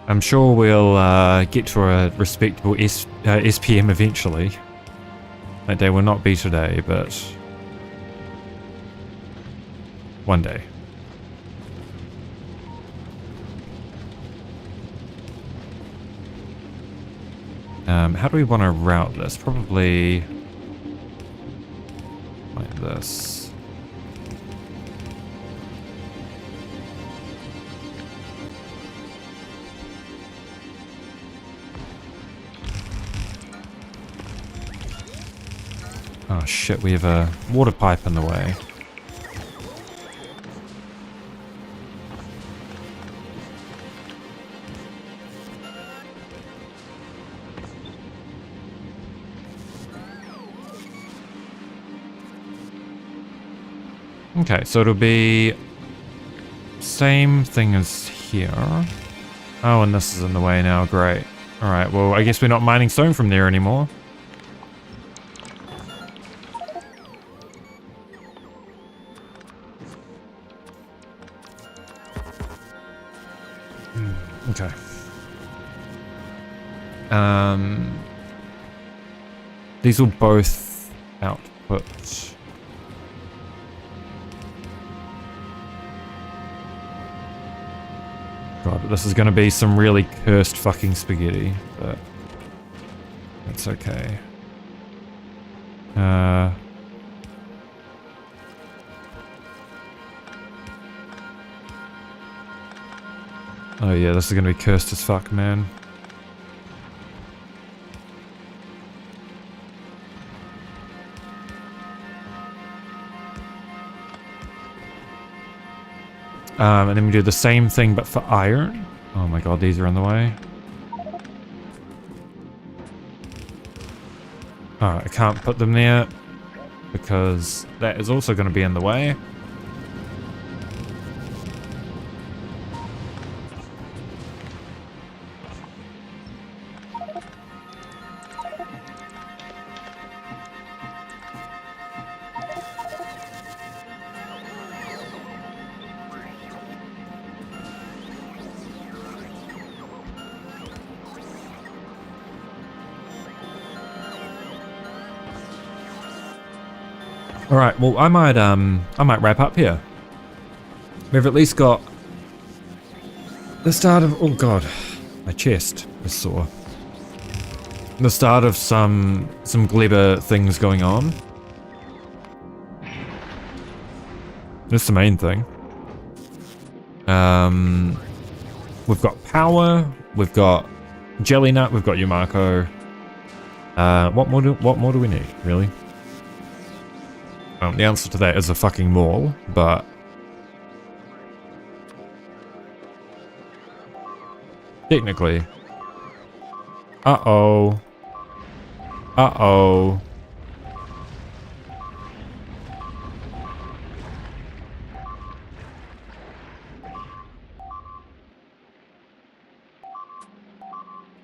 I'm sure we'll get to a respectable SPM eventually. That day will not be today, but One day. How do we want to route this? Probably like this. Oh shit, we have a water pipe in the way. Okay, so it'll be same thing as here. Oh, and this is in the way now, great. Alright, well, I guess we're not mining stone from there anymore. Okay. These will both output. God, this is going to be some really cursed fucking spaghetti, but that's okay. Oh yeah, this is going to be cursed as fuck, man. And then we do the same thing, but for iron. Oh my god, these are in the way. Alright, I can't put them there, because that is also going to be in the way. Alright, well I might wrap up here. We've at least got the start of, oh god, my chest is sore. The start of some Gleba things going on. That's the main thing. We've got power, we've got jelly nut, we've got Yumako. What more do we need, really? The answer to that is a fucking mall, but technically. Uh-oh. Uh-oh.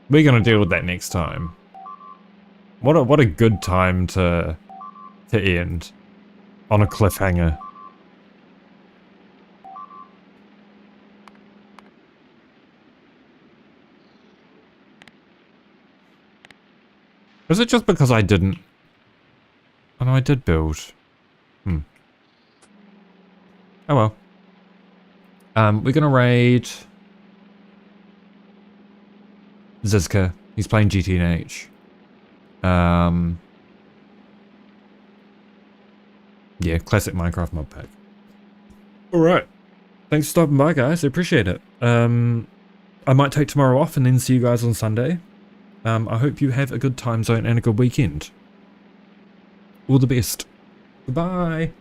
We're gonna deal with that next time. What a good time to end on a cliffhanger. Was it just because I didn't? Oh no, I did build. Oh well. We're gonna raid Zizka. He's playing GTNH. Yeah, classic Minecraft mod pack. Alright. Thanks for stopping by, guys. I appreciate it. I might take tomorrow off and then see you guys on Sunday. I hope you have a good time zone and a good weekend. All the best. Goodbye.